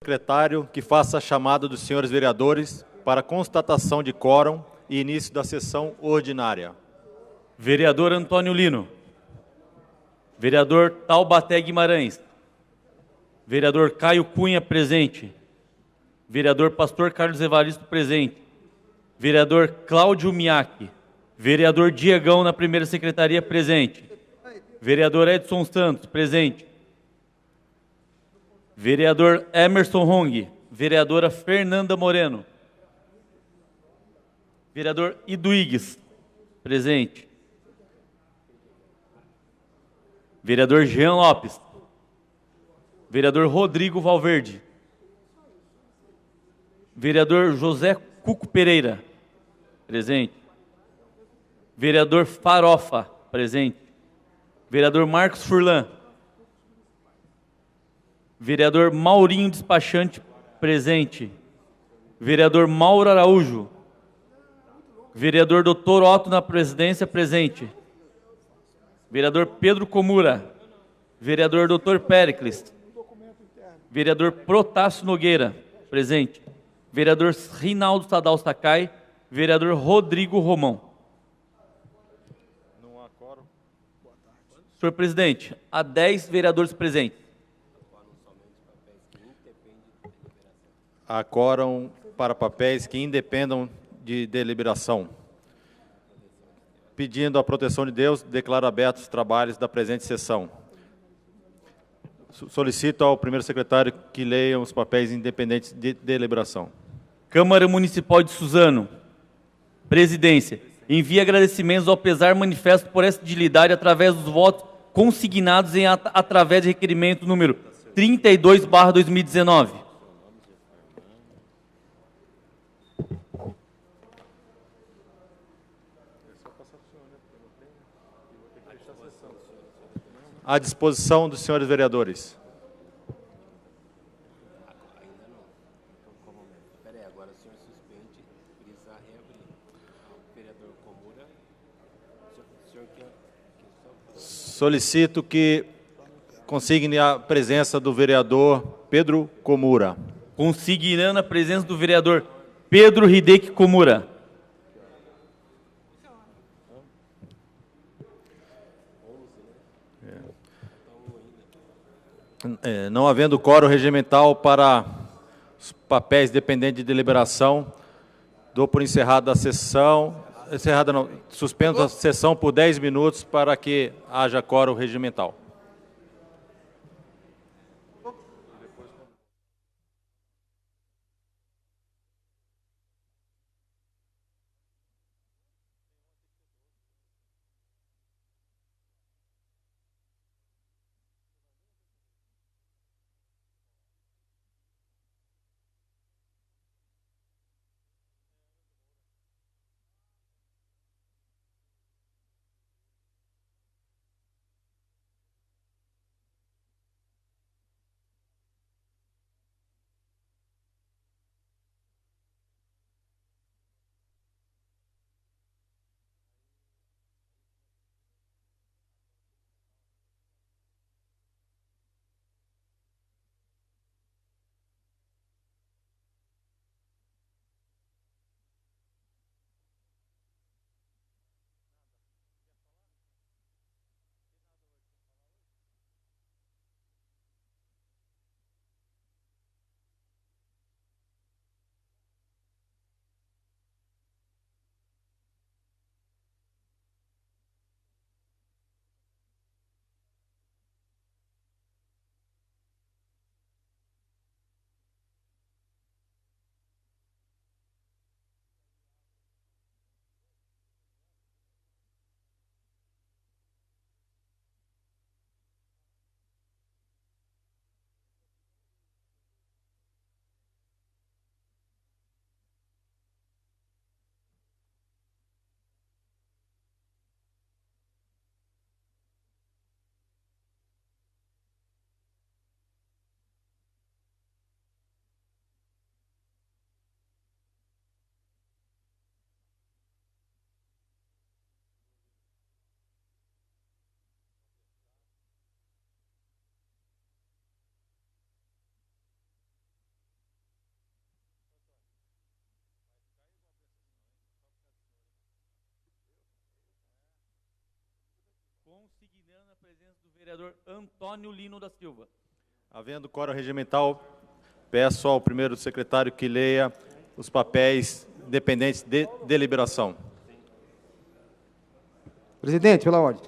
Secretário que faça a chamada dos senhores vereadores para constatação de quórum e início da sessão ordinária. Vereador Antônio Lino. Vereador Taubaté Guimarães. Vereador Caio Cunha, presente. Vereador Pastor Carlos Evaristo, presente. Vereador Cláudio Miaki. Vereador Diegão, na primeira secretaria, presente. Vereador Edson Santos, presente. Vereador Emerson Hong. Vereadora Fernanda Moreno. Vereador Iduígues, presente. Vereador Jean Lopes. Vereador Rodrigo Valverde. Vereador José Cuco Pereira, presente. Vereador Farofa, presente. Vereador Marcos Furlan. Vereador Maurinho Despachante, presente. Vereador Mauro Araújo. Vereador Dr. Otto na presidência, presente. Vereador Pedro Comura. Vereador Dr. Péricles. Vereador Protássio Nogueira, presente. Vereador Rinaldo Tadal Sakai. Vereador Rodrigo Romão. Senhor presidente, há 10 vereadores presentes. Há quórum para papéis que independam de deliberação. Pedindo a proteção de Deus, declaro abertos os trabalhos da presente sessão. Solicito ao primeiro secretário que leia os papéis independentes de deliberação. Câmara Municipal de Suzano. Presidência. Envia agradecimentos ao pesar manifesto por essa dignidade através dos votos consignados através de requerimento número 32/2019. À disposição dos senhores vereadores. Solicito que consigne a presença do vereador Pedro Comura. Consignando a presença do vereador Pedro Hideki Komura. Não havendo quórum regimental para os papéis dependentes de deliberação, dou por encerrada a sessão. Encerrada não, suspendo a sessão por 10 minutos para que haja quórum regimental. vereador Antônio Lino da Silva. Havendo quórum regimental, peço ao primeiro secretário que leia os papéis dependentes de deliberação. Presidente, pela ordem.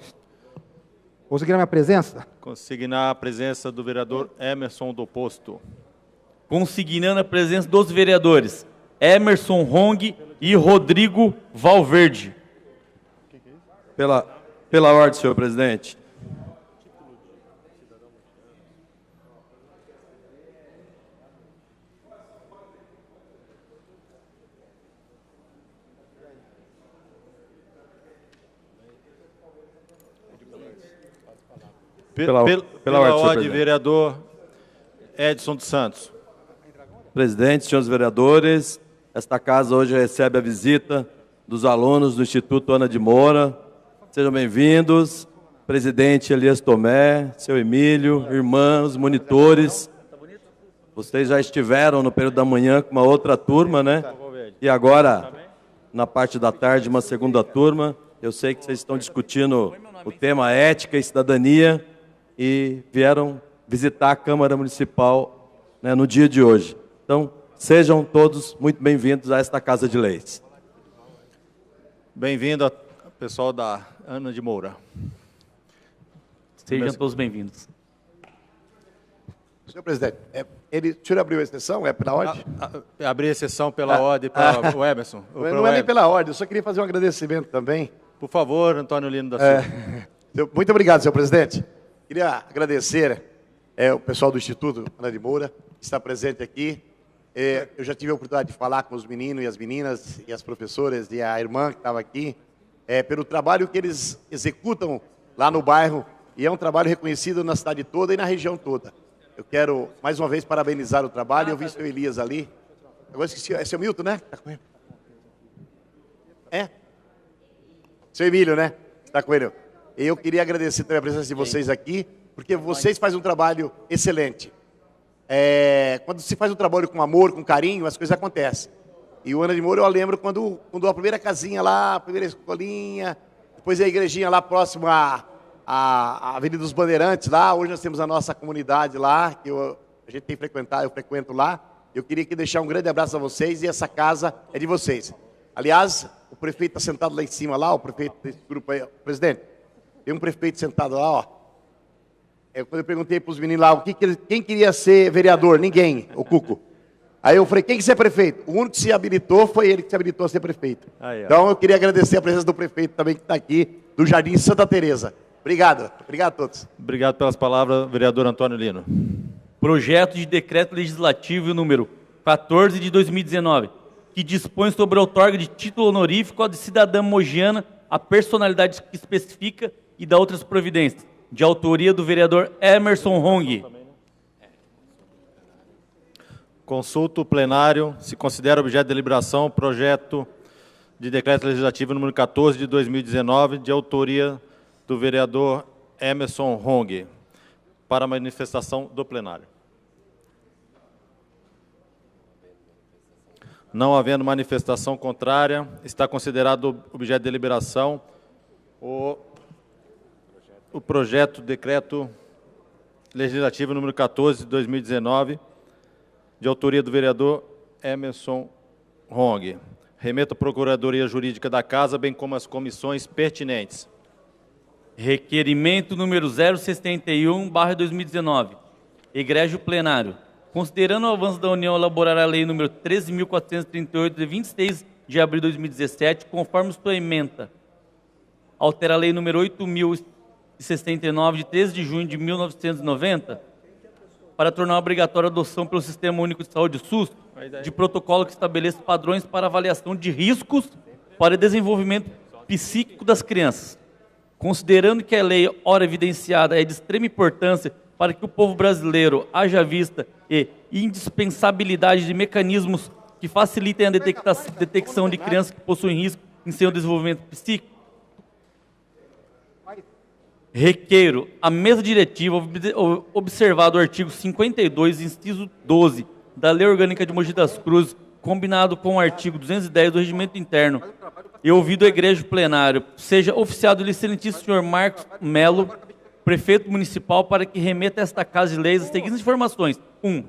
Consignar minha presença? Consignar a presença do vereador Emerson do Posto. Consignando a presença dos vereadores Emerson Hong e Rodrigo Valverde. Pela ordem, senhor presidente. Pela ordem, ordem, presidente. vereador Edson dos Santos. Presidente, senhores vereadores, esta casa hoje recebe a visita dos alunos do Instituto Ana de Moura. Sejam bem-vindos. Presidente Elias Tomé, seu Emílio, irmãos, monitores. Vocês já estiveram no período da manhã com uma outra turma, né? E agora, na parte da tarde, uma segunda turma. Eu sei que vocês estão discutindo o tema ética e cidadania e vieram visitar a Câmara Municipal, né, no dia de hoje. Então, sejam todos muito bem-vindos a esta Casa de Leis. Bem-vindo, pessoal da Ana de Moura. Sejam todos bem-vindos. Senhor presidente, o senhor abriu a exceção? É pela ordem? Abrir a sessão pela ordem para o Emerson. Não é nem pela ordem, eu só queria fazer um agradecimento também. Por favor, Antônio Lino da Silva. Muito obrigado, senhor presidente. Queria agradecer o pessoal do Instituto Ana de Moura, que está presente aqui. Eu já tive a oportunidade de falar com os meninos e as meninas, e as professoras, e a irmã que estava aqui, pelo trabalho que eles executam lá no bairro, e é um trabalho reconhecido na cidade toda e na região toda. Eu quero, mais uma vez, parabenizar o trabalho. Eu vi o seu Elias ali. Agora esqueci, é seu Milton, né? Está com ele. É? Seu Emílio, né? Está com ele. Eu queria agradecer também a presença de vocês aqui, porque vocês fazem um trabalho excelente. Quando se faz um trabalho com amor, com carinho, as coisas acontecem. E o Ana de Moura, eu lembro quando a primeira casinha lá, a primeira escolinha, depois a igrejinha lá próximo à Avenida dos Bandeirantes, lá, hoje nós temos a nossa comunidade lá, que a gente tem frequentado, eu frequento lá. Eu queria aqui deixar um grande abraço a vocês, e essa casa é de vocês. Aliás, o prefeito está sentado lá em cima, lá, o prefeito desse grupo aí, presidente, tem um prefeito sentado lá, ó. Quando eu perguntei para os meninos lá, quem queria ser vereador? Ninguém, o Cuco. Aí eu falei, quem quer ser prefeito? O único que se habilitou foi ele que se habilitou a ser prefeito. Então eu queria agradecer a presença do prefeito também que está aqui, do Jardim Santa Teresa. Obrigado a todos. Obrigado pelas palavras, vereador Antônio Lino. Projeto de decreto legislativo número 14 de 2019, que dispõe sobre a outorga de título honorífico de cidadã mogiana a personalidade que especifica e dá outras providências, de autoria do vereador Emerson Hong. Consulta o plenário, se considera objeto de deliberação o projeto de decreto legislativo número 14 de 2019, de autoria do vereador Emerson Hong, para manifestação do plenário. Não havendo manifestação contrária, está considerado objeto de deliberação o projeto de decreto legislativo número 14 de 2019, de autoria do vereador Emerson Hong. Remeto à Procuradoria Jurídica da Casa, bem como as comissões pertinentes. Requerimento número 061/2019. Egrégio plenário. Considerando o avanço da União elaborar a lei número 13.438, de 26 de abril de 2017, conforme sua ementa, altera a lei número 8.069, de 13 de junho de 1990, para tornar obrigatória a adoção pelo Sistema Único de Saúde, SUS, de protocolo que estabeleça padrões para avaliação de riscos para o desenvolvimento psíquico das crianças. Considerando que a lei, ora evidenciada, é de extrema importância para que o povo brasileiro haja vista e indispensabilidade de mecanismos que facilitem a detecção de crianças que possuem risco em seu desenvolvimento psíquico, requeiro a mesa diretiva, observado o artigo 52, inciso 12, da Lei Orgânica de Mogi das Cruzes, combinado com o artigo 210 do Regimento Interno, e ouvido o egrégio plenário, seja oficiado o excelentíssimo senhor Marcos Melo, prefeito municipal para que remeta a esta Casa de Leis as seguintes informações. 1.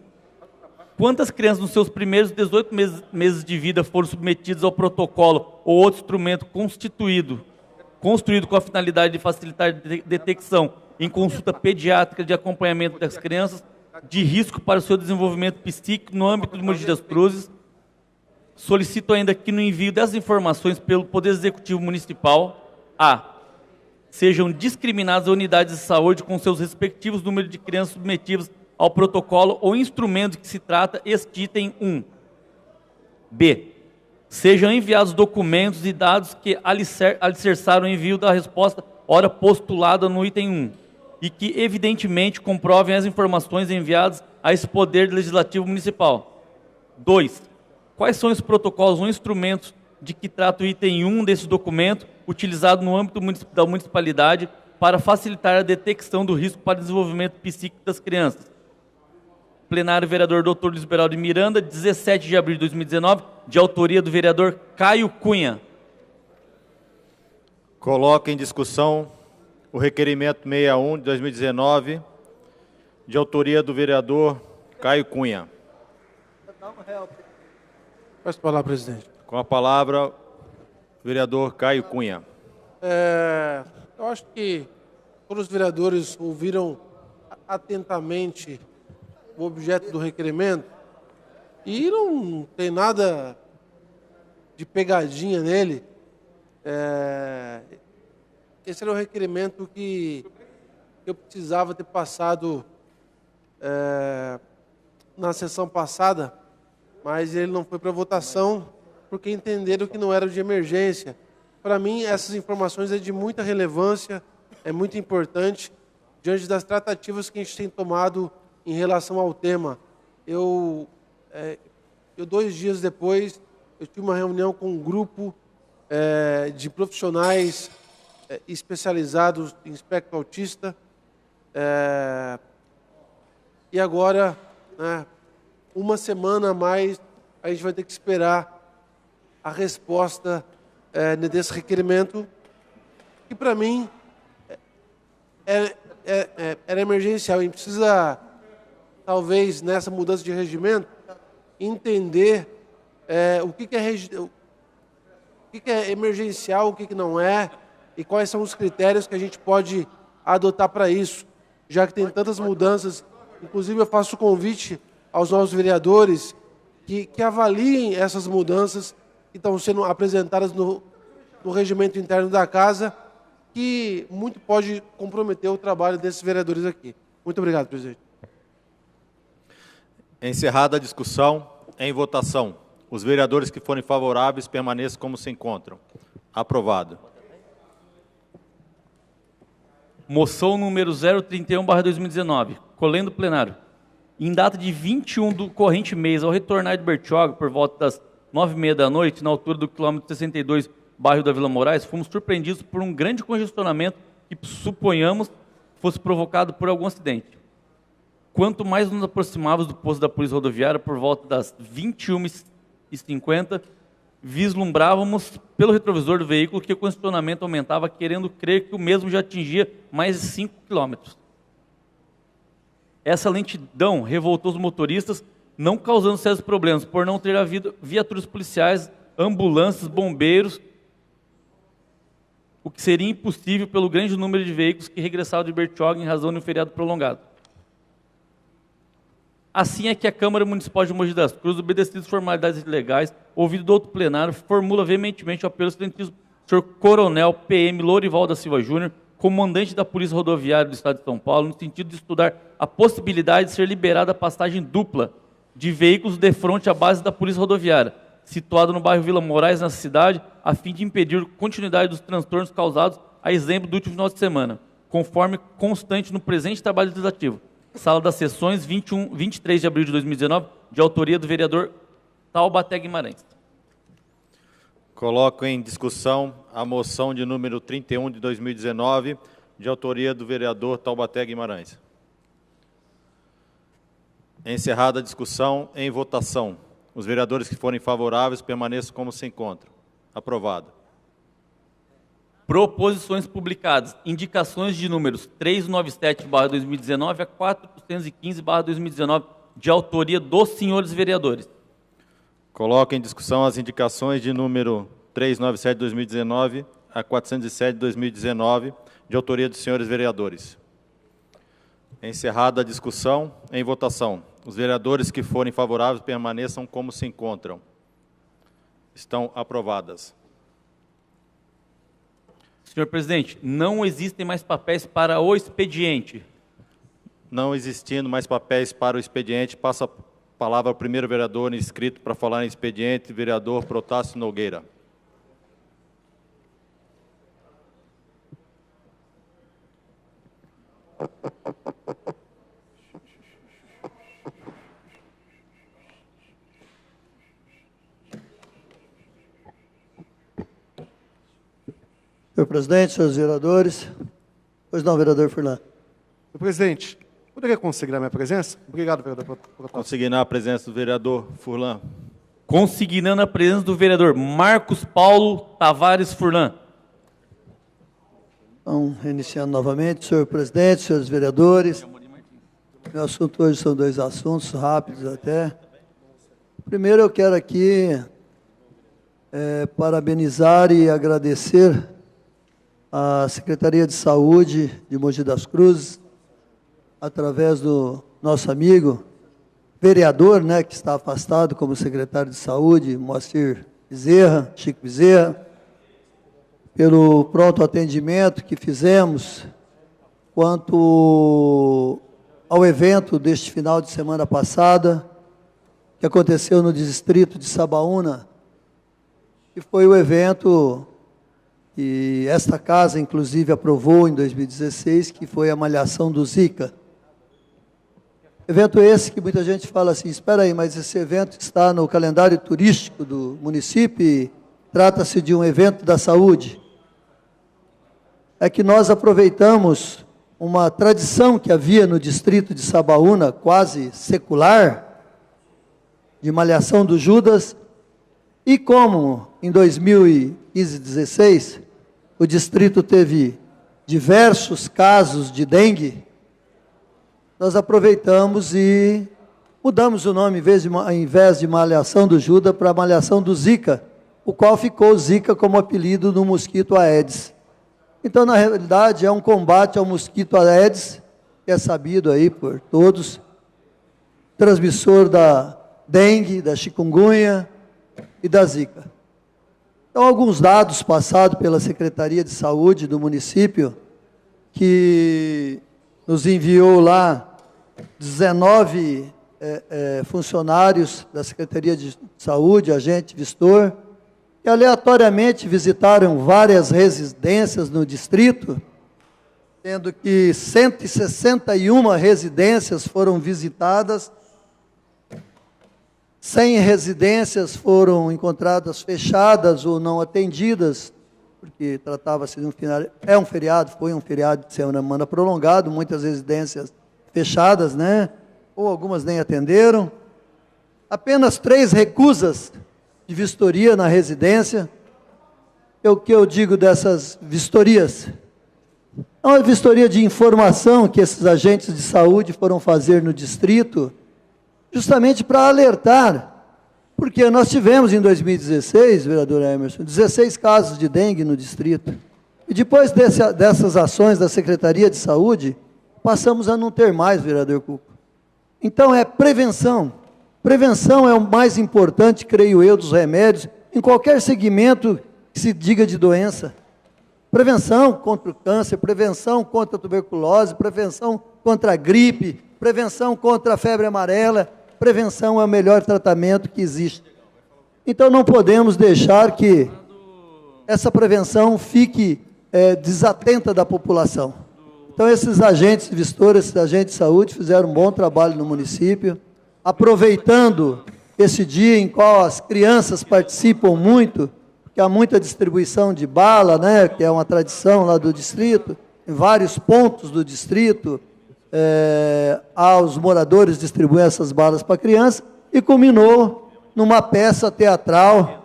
Quantas crianças nos seus primeiros 18 meses de vida foram submetidas ao protocolo ou outro instrumento construído com a finalidade de facilitar a detecção em consulta pediátrica de acompanhamento das crianças de risco para o seu desenvolvimento psíquico no âmbito de Mogi das Cruzes? Solicito ainda que no envio dessas informações pelo Poder Executivo Municipal, sejam discriminadas as unidades de saúde com seus respectivos números de crianças submetidas ao protocolo ou instrumento de que se trata este item 1. B. Sejam enviados documentos e dados que alicerçaram o envio da resposta ora postulada no item 1 e que evidentemente comprovem as informações enviadas a esse Poder Legislativo Municipal. 2. Quais são os protocolos ou instrumentos de que trata o item 1 desse documento, utilizado no âmbito da municipalidade para facilitar a detecção do risco para o desenvolvimento psíquico das crianças? Plenário, vereador Dr. Luiz Beraldo de Miranda, 17 de abril de 2019, de autoria do vereador Caio Cunha. Coloco em discussão o requerimento 61 de 2019, de autoria do vereador Caio Cunha. Peço a palavra, presidente. Com a palavra, o vereador Caio Cunha. Eu acho que todos os vereadores ouviram atentamente o objeto do requerimento e não tem nada de pegadinha nele. Esse era o requerimento que eu precisava ter passado na sessão passada, mas ele não foi para votação porque entenderam que não era de emergência. Para mim, essas informações é de muita relevância, é muito importante, diante das tratativas que a gente tem tomado em relação ao tema. 2 dias depois, eu tive uma reunião com um grupo de profissionais especializados em espectro autista, e agora, uma semana a mais, a gente vai ter que esperar a resposta desse requerimento, que para mim era emergencial. A gente precisa, talvez, nessa mudança de regimento, entender o que é emergencial, o que não é, e quais são os critérios que a gente pode adotar para isso, já que tem tantas mudanças. Inclusive, eu faço o convite aos novos vereadores que avaliem essas mudanças que estão sendo apresentadas no regimento interno da Casa, que muito pode comprometer o trabalho desses vereadores aqui. Muito obrigado, presidente. Encerrada a discussão, em votação. Os vereadores que forem favoráveis permaneçam como se encontram. Aprovado. Moção número 031/2019, colhendo plenário. Em data de 21 do corrente mês, ao retornar de Bertioga, por volta das 9h30 da noite, na altura do quilômetro 62, bairro da Vila Moraes, fomos surpreendidos por um grande congestionamento que suponhamos fosse provocado por algum acidente. Quanto mais nos aproximávamos do posto da Polícia Rodoviária, por volta das 21h50, vislumbrávamos pelo retrovisor do veículo que o congestionamento aumentava, querendo crer que o mesmo já atingia mais de 5 quilômetros. Essa lentidão revoltou os motoristas, não causando sérios problemas, por não ter havido viaturas policiais, ambulâncias, bombeiros, o que seria impossível pelo grande número de veículos que regressavam de Bertioga em razão de um feriado prolongado. Assim é que a Câmara Municipal de Mogi das Cruzes, obedecidas às formalidades legais, ouvido do outro plenário, formula veementemente o apelo ao excelentíssimo Sr. Coronel PM Lorival da Silva Júnior, comandante da Polícia Rodoviária do Estado de São Paulo, no sentido de estudar a possibilidade de ser liberada a passagem dupla de veículos de frente à base da Polícia Rodoviária, situada no bairro Vila Moraes, na cidade, a fim de impedir a continuidade dos transtornos causados, a exemplo do último final de semana, conforme constante no presente trabalho legislativo. Sala das Sessões, 23 de abril de 2019, de autoria do vereador Taubaté Guimarães. Coloco em discussão a moção de número 31 de 2019, de autoria do vereador Taubaté Guimarães. Encerrada a discussão, em votação. Os vereadores que forem favoráveis permaneçam como se encontram. Aprovado. Proposições publicadas. Indicações de números 397/2019 a 415/2019, de autoria dos senhores vereadores. Coloco em discussão as indicações de número 397/2019 a 407/2019, de autoria dos senhores vereadores. Encerrada a discussão, em votação. Os vereadores que forem favoráveis permaneçam como se encontram. Estão aprovadas. Senhor presidente, não existem mais papéis para o expediente. Não existindo mais papéis para o expediente, passa a palavra ao primeiro vereador inscrito para falar em expediente, vereador Protásio Nogueira. Senhor presidente, senhores vereadores. Pois não, vereador Furlan. Senhor presidente, poderia consignar minha presença? Obrigado, vereador. Consignar a presença do vereador Furlan. Consignando a presença do vereador Marcos Paulo Tavares Furlan. Então, reiniciando novamente, senhor presidente, senhores vereadores. Meu assunto hoje são dois assuntos rápidos até. Primeiro, eu quero aqui parabenizar e agradecer a Secretaria de Saúde de Mogi das Cruzes, através do nosso amigo vereador, né, que está afastado como secretário de Saúde, Moacir Bezerra, Chico Bezerra, pelo pronto atendimento que fizemos quanto ao evento deste final de semana passada, que aconteceu no distrito de Sabaúna, que foi o evento que esta casa, inclusive, aprovou em 2016, que foi a malhação do Zika. Evento esse que muita gente fala assim, espera aí, mas esse evento está no calendário turístico do município e trata-se de um evento da saúde. É que nós aproveitamos uma tradição que havia no distrito de Sabaúna, quase secular, de malhação do Judas, e como em 2015-16 o distrito teve diversos casos de dengue, nós aproveitamos e mudamos o nome, ao invés de malhação do Judas, para malhação do Zika, o qual ficou Zika como apelido do mosquito Aedes. Então, na realidade, é um combate ao mosquito Aedes, que é sabido aí por todos, transmissor da dengue, da chikungunya e da Zika. Então, alguns dados passados pela Secretaria de Saúde do município, que nos enviou lá 19 funcionários da Secretaria de Saúde, agente vistor, que aleatoriamente visitaram várias residências no distrito, sendo que 161 residências foram visitadas, 100 residências foram encontradas fechadas ou não atendidas, porque tratava-se de um feriado, foi um feriado de semana prolongado, muitas residências fechadas, né? Ou algumas nem atenderam. Apenas 3 recusas de vistoria na residência. O que eu digo dessas vistorias? É uma vistoria de informação que esses agentes de saúde foram fazer no distrito, justamente para alertar, porque nós tivemos em 2016, vereador Emerson, 16 casos de dengue no distrito. E depois dessas ações da Secretaria de Saúde, passamos a não ter mais, vereador Cuco. Então, é prevenção. Prevenção é o mais importante, creio eu, dos remédios, em qualquer segmento que se diga de doença. Prevenção contra o câncer, prevenção contra a tuberculose, prevenção contra a gripe, prevenção contra a febre amarela, prevenção é o melhor tratamento que existe. Então, não podemos deixar que essa prevenção fique desatenta da população. Então, esses agentes vistores, esses agentes de saúde fizeram um bom trabalho no município, aproveitando esse dia em qual as crianças participam muito, que há muita distribuição de bala, né, que é uma tradição lá do distrito, em vários pontos do distrito, aos moradores distribuem essas balas para crianças, e culminou numa peça teatral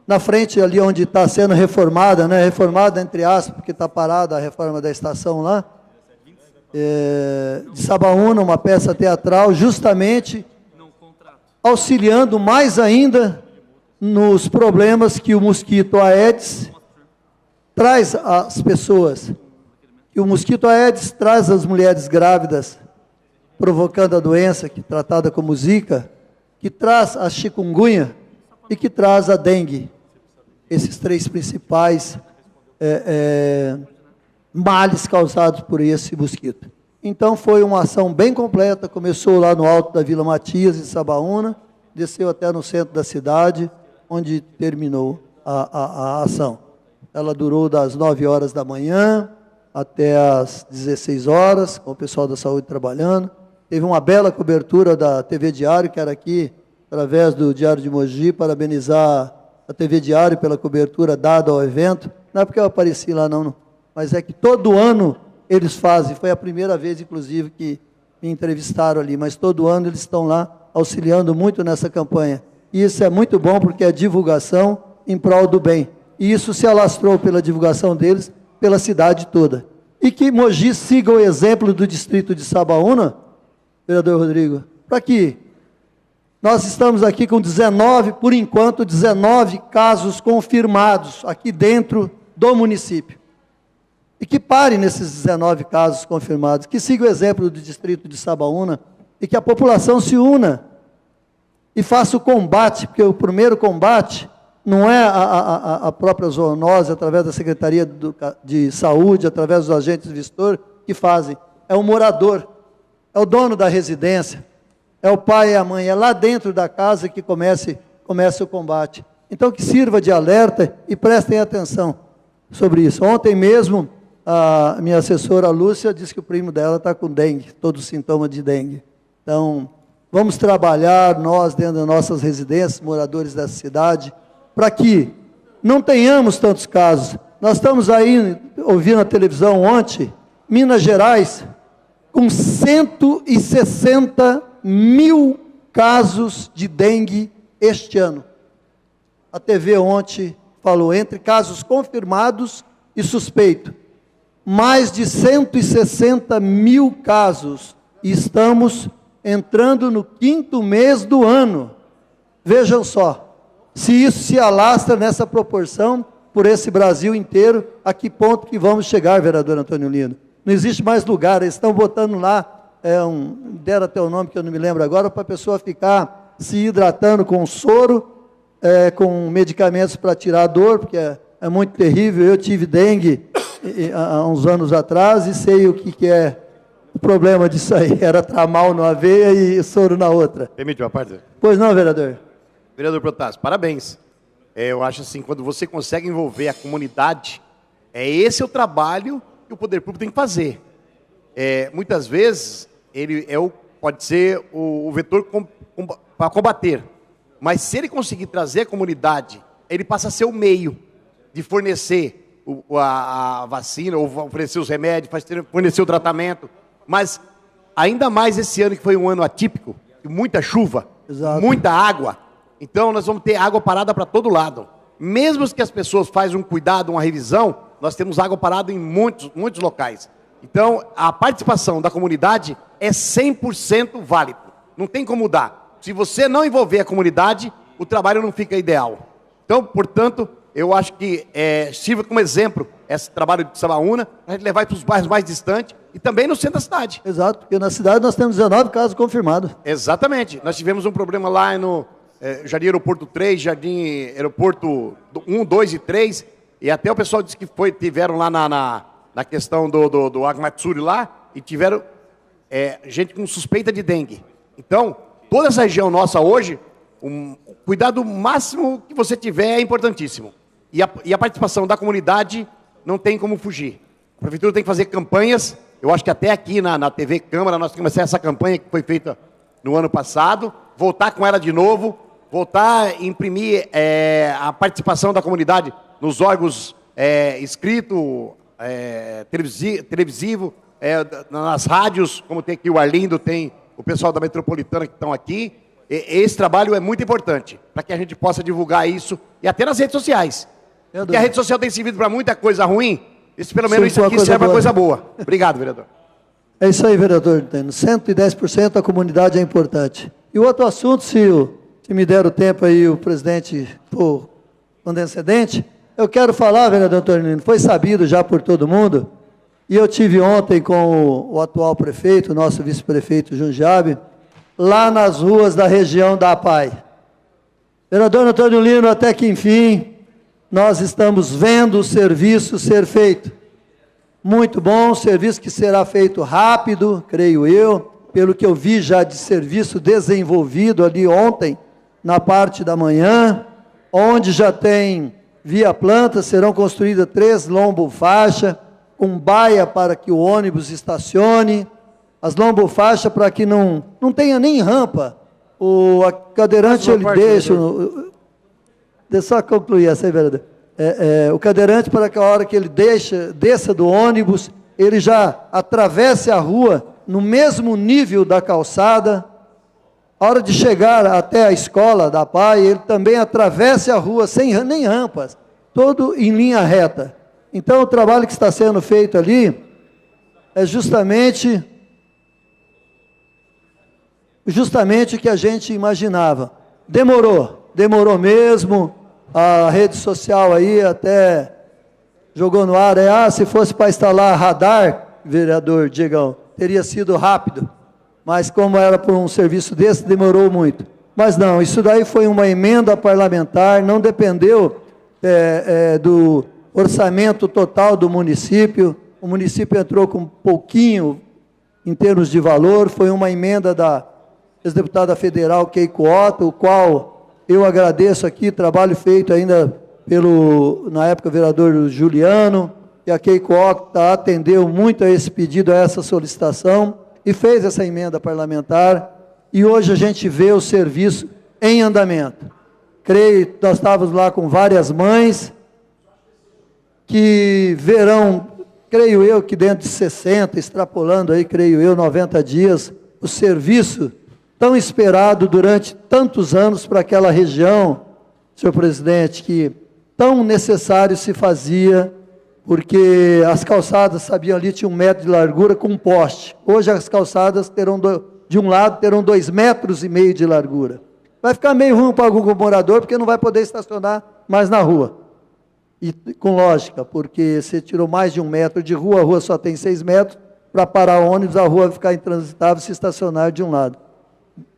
na frente ali onde está sendo reformada, né? Reformada entre aspas, porque está parada a reforma da estação lá, de Sabaúna, uma peça teatral, justamente auxiliando mais ainda nos problemas que o mosquito Aedes traz às pessoas. E o mosquito Aedes traz às mulheres grávidas, provocando a doença, que é tratada como zika, que traz a chikungunya e que traz a dengue. Esses 3 principais males causados por esse mosquito. Então foi uma ação bem completa, começou lá no alto da Vila Matias, em Sabaúna, desceu até no centro da cidade, onde terminou a ação. Ela durou das 9 horas da manhã até as 16 horas, com o pessoal da saúde trabalhando. Teve uma bela cobertura da TV Diário, que era aqui, através do Diário de Mogi, parabenizar a TV Diário pela cobertura dada ao evento. Não é porque eu apareci lá, não, mas é que todo ano eles fazem. Foi a primeira vez, inclusive, que me entrevistaram ali, mas todo ano eles estão lá auxiliando muito nessa campanha. E isso é muito bom, porque é divulgação em prol do bem. E isso se alastrou pela divulgação deles, pela cidade toda. E que Mogi siga o exemplo do distrito de Sabaúna, vereador Rodrigo, para que nós estamos aqui com 19, por enquanto, 19 casos confirmados aqui dentro do município. E que pare nesses 19 casos confirmados, que siga o exemplo do distrito de Sabaúna e que a população se una e faça o combate, porque o primeiro combate não é a própria zoonose, através da Secretaria de Saúde, através dos agentes vistor, que fazem. É o morador, é o dono da residência, é o pai e a mãe, é lá dentro da casa que começa o combate. Então, que sirva de alerta e prestem atenção sobre isso. Ontem mesmo, a minha assessora Lúcia disse que o primo dela está com dengue, todos os sintomas de dengue. Então, vamos trabalhar, nós, dentro das nossas residências, moradores dessa cidade, para que não tenhamos tantos casos. Nós estamos aí, ouvindo na televisão ontem, Minas Gerais, com 160 mil casos de dengue este ano. A TV ontem falou, entre casos confirmados e suspeitos, mais de 160 mil casos. E estamos entrando no 5º mês do ano. Vejam só, se isso se alastra nessa proporção por esse Brasil inteiro, a que ponto que vamos chegar, vereador Antônio Lino? Não existe mais lugar, eles estão botando lá, deram até o nome que eu não me lembro agora, para a pessoa ficar se hidratando com soro, com medicamentos para tirar a dor, porque é muito terrível. Eu tive dengue há uns anos atrás e sei o que é o problema disso aí, era tramal numa veia e soro na outra. Permite uma parte? Pois não, vereador? Vereador Protásio, parabéns. Eu acho assim, quando você consegue envolver a comunidade, esse é o trabalho que o poder público tem que fazer. Muitas vezes, ele pode ser o vetor para combater, mas se ele conseguir trazer a comunidade, ele passa a ser o meio de fornecer a vacina, ou oferecer os remédios, fornecer o tratamento. Mas, ainda mais esse ano, que foi um ano atípico, muita chuva, Exato. Muita água, então nós vamos ter água parada para todo lado. Mesmo que as pessoas façam um cuidado, uma revisão, nós temos água parada em muitos locais. Então, a participação da comunidade é 100% válido. Não tem como mudar. Se você não envolver a comunidade, o trabalho não fica ideal. Então, portanto, eu acho que sirva como exemplo esse trabalho de Sabaúna, para a gente levar para os bairros mais distantes e também no centro da cidade. Exato, porque na cidade nós temos 19 casos confirmados. Exatamente. Nós tivemos um problema lá no Jardim Aeroporto 3, Jardim Aeroporto 1, 2 e 3, e até o pessoal disse que tiveram lá na questão do Agmatsuri lá, e tiveram gente com suspeita de dengue. Então, toda essa região nossa hoje, o cuidado máximo que você tiver é importantíssimo. E a participação da comunidade não tem como fugir. A prefeitura tem que fazer campanhas. Eu acho que até aqui na TV Câmara nós temos essa campanha que foi feita no ano passado, voltar com ela de novo, voltar a imprimir a participação da comunidade nos órgãos escrito, televisivo, nas rádios, como tem aqui o Arlindo, tem o pessoal da Metropolitana que estão aqui, Esse trabalho é muito importante, para que a gente possa divulgar isso, e até nas redes sociais. Porque a rede social tem servido para muita coisa ruim, isso pelo menos isso aqui serve para coisa boa. Obrigado, vereador. É isso aí, vereador. 110% a comunidade é importante. E o outro assunto, se me der o tempo aí, o presidente for condescendente, eu quero falar, vereador Antonino, foi sabido já por todo mundo, e eu tive ontem com o atual prefeito, o nosso vice-prefeito Jundiabe, lá nas ruas da região da APAI. Vereador Antônio Lino, até que enfim, nós estamos vendo o serviço ser feito. Muito bom, serviço que será feito rápido, creio eu, pelo que eu vi já de serviço desenvolvido ali ontem, na parte da manhã, onde já tem via planta, serão construídas 3 lombo-faixa, com baia para que o ônibus estacione, as lombo-faixa para que não tenha nem rampa, o cadeirante ele deixa, deixa eu só concluir essa aí, vereador. O cadeirante, para que a hora que ele desça do ônibus, ele já atravesse a rua no mesmo nível da calçada, a hora de chegar até a escola da PAI, ele também atravesse a rua sem nem rampas, todo em linha reta. Então, o trabalho que está sendo feito ali é justamente o que a gente imaginava. Demorou mesmo, a rede social aí até jogou no ar, se fosse para instalar radar, vereador Diegão, teria sido rápido, mas como era por um serviço desse, demorou muito. Mas não, isso daí foi uma emenda parlamentar, não dependeu do orçamento total do município, o município entrou com um pouquinho em termos de valor, foi uma emenda da ex-deputada federal Keiko Otto, o qual eu agradeço aqui, trabalho feito ainda na época, vereador Juliano, e a Keiko Otto atendeu muito a esse pedido, a essa solicitação, e fez essa emenda parlamentar, e hoje a gente vê o serviço em andamento. Creio que nós estávamos lá com várias mães, que verão, creio eu, que dentro de 60, extrapolando aí, creio eu, 90 dias, o serviço tão esperado durante tantos anos para aquela região, senhor presidente, que tão necessário se fazia, porque as calçadas, sabiam ali, tinha 1 metro de largura com um poste. Hoje as calçadas terão, de um lado, terão 2,5 metros de largura. Vai ficar meio ruim para algum morador, porque não vai poder estacionar mais na rua. E com lógica, porque você tirou mais de 1 metro de rua, a rua só tem 6 metros, para parar o ônibus, a rua vai ficar intransitável se estacionar de um lado.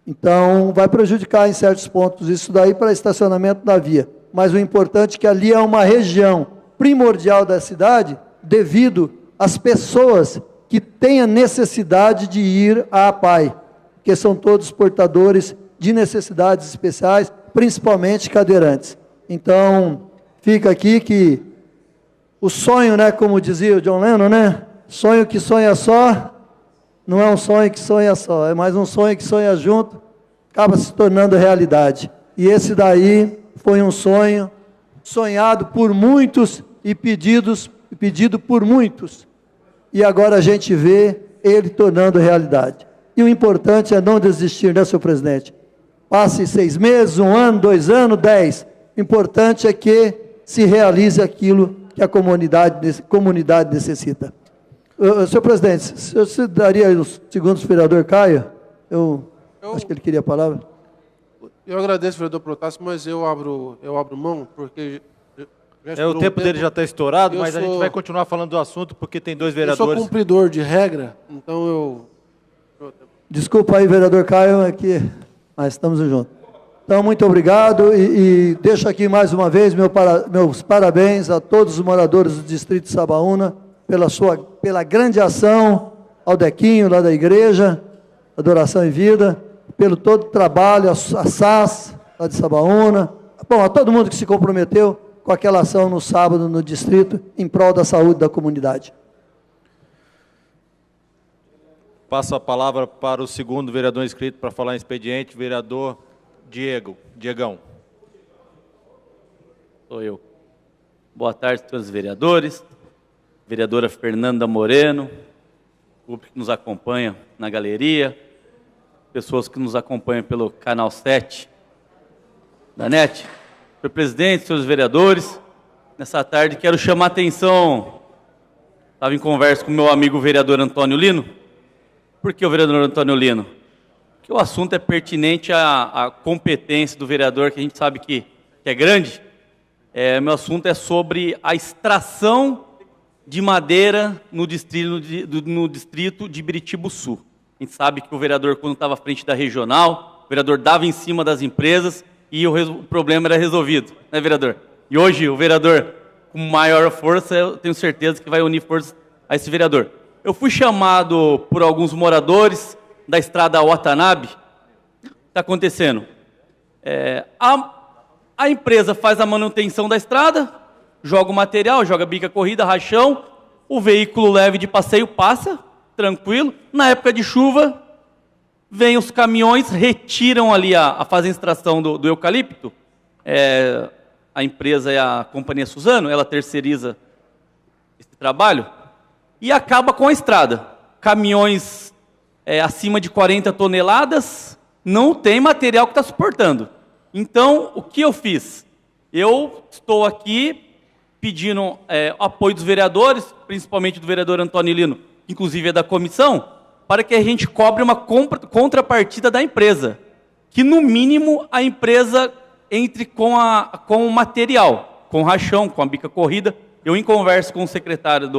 Então, vai prejudicar em certos pontos isso daí para estacionamento da via. Mas o importante é que ali é uma região primordial da cidade, devido às pessoas que têm a necessidade de ir à APAI, que são todos portadores de necessidades especiais, principalmente cadeirantes. Então, fica aqui que o sonho, né, como dizia o John Lennon, né, sonho que sonha só, não é um sonho que sonha só, é mais um sonho que sonha junto, acaba se tornando realidade. E esse daí foi um sonho sonhado por muitos e pedido por muitos. E agora a gente vê ele tornando realidade. E o importante é não desistir, né, senhor presidente? Passe 6 meses, 1 ano, 2 anos, 10. O importante é que se realize aquilo que a comunidade necessita. Senhor presidente, você daria os segundos ao vereador Caio? Eu acho que ele queria a palavra. Eu agradeço, vereador Protásio, mas eu abro mão, porque... O tempo dele já está estourado, mas a gente vai continuar falando do assunto, porque tem 2 vereadores. Eu sou cumpridor de regra, então eu... Desculpa aí, vereador Caio, mas estamos juntos. Então, muito obrigado, e deixo aqui mais uma vez meus parabéns a todos os moradores do Distrito de Sabaúna, pela grande ação, ao Dequinho, lá da igreja, Adoração em Vida, pelo todo o trabalho, a SAS, lá de Sabaúna, bom, a todo mundo que se comprometeu com aquela ação no sábado no Distrito, em prol da saúde da comunidade. Passo a palavra para o segundo vereador inscrito para falar em expediente, vereador Diegão. Sou eu. Boa tarde, senhores vereadores, vereadora Fernanda Moreno, público que nos acompanha na galeria, pessoas que nos acompanham pelo canal 7 da NET, senhor presidente, senhores vereadores, nessa tarde quero chamar a atenção, estava em conversa com o meu amigo vereador Antônio Lino. Por que o vereador Antônio Lino? Porque o assunto é pertinente à competência do vereador, que a gente sabe que é grande. Meu assunto é sobre a extração de madeira no distrito de Biritibu-Sul. A gente sabe que o vereador, quando estava à frente da regional, o vereador dava em cima das empresas e o problema era resolvido, né, vereador? E hoje, o vereador, com maior força, eu tenho certeza que vai unir forças a esse vereador. Eu fui chamado por alguns moradores da estrada Watanabe. O que está acontecendo? A empresa faz a manutenção da estrada, joga o material, joga bica corrida, rachão, o veículo leve de passeio passa, tranquilo. Na época de chuva, vem os caminhões, retiram ali fazem a extração do eucalipto. A empresa é a Companhia Suzano, ela terceiriza esse trabalho e acaba com a estrada. Caminhões acima de 40 toneladas, não tem material que está suportando. Então, o que eu fiz? Eu estou aqui pedindo apoio dos vereadores, principalmente do vereador Antônio Lino, que inclusive é da comissão, para que a gente cobre uma contrapartida da empresa. Que, no mínimo, a empresa entre com o material, com o rachão, com a bica corrida. Eu, em conversa com o secretário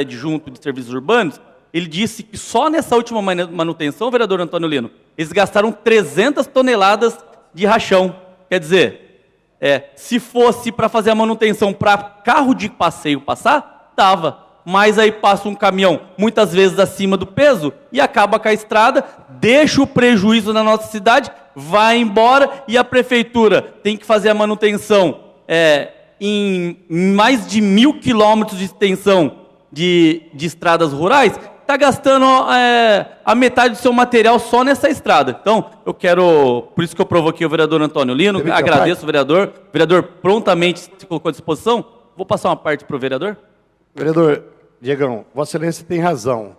adjunto de serviços urbanos, ele disse que só nessa última manutenção, vereador Antônio Lino, eles gastaram 300 toneladas de rachão. Quer dizer, se fosse para fazer a manutenção para carro de passeio passar, dava. Mas aí passa um caminhão, muitas vezes acima do peso, e acaba com a estrada, deixa o prejuízo na nossa cidade, vai embora, e a prefeitura tem que fazer a manutenção em mais de 1.000 quilômetros de extensão de estradas rurais, está gastando a metade do seu material só nessa estrada. Então, por isso que eu provoquei o vereador Antônio Lino, agradeço o vereador prontamente se colocou à disposição. Vou passar uma parte para o vereador. Vereador Diegão, Vossa Excelência tem razão.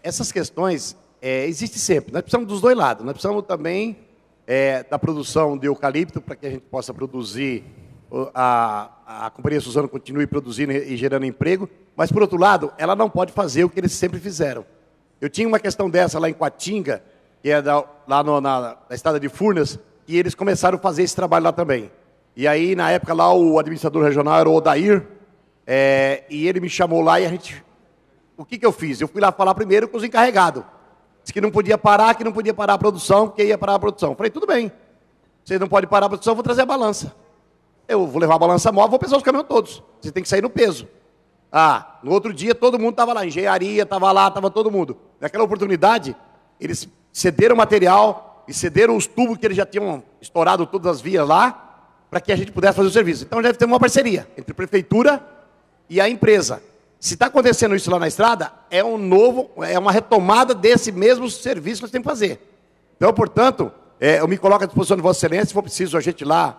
Essas questões existem sempre. Nós precisamos dos dois lados. Nós precisamos também da produção de eucalipto para que a gente possa produzir, a Companhia Suzano continue produzindo e gerando emprego, mas, por outro lado, ela não pode fazer o que eles sempre fizeram. Eu tinha uma questão dessa lá em Coatinga, que é lá na estrada de Furnas, e eles começaram a fazer esse trabalho lá também. E aí, na época, lá o administrador regional era o Odair, e ele me chamou lá e a gente... O que eu fiz? Eu fui lá falar primeiro com os encarregados. Disse que não podia parar a produção, porque ia parar a produção. Falei, tudo bem. Vocês não podem parar a produção, eu vou trazer a balança. Eu vou levar a balança móvel, vou pesar os caminhões todos. Você tem que sair no peso. No outro dia, todo mundo estava lá. Engenharia estava lá, estava todo mundo. Naquela oportunidade, eles cederam o material e cederam os tubos que eles já tinham estourado todas as vias lá, para que a gente pudesse fazer o serviço. Então, deve ter uma parceria entre a prefeitura e a empresa. Se está acontecendo isso lá na estrada, é uma retomada desse mesmo serviço que nós temos que fazer. Então, portanto, eu me coloco à disposição de Vossa Excelência, se for preciso a gente lá.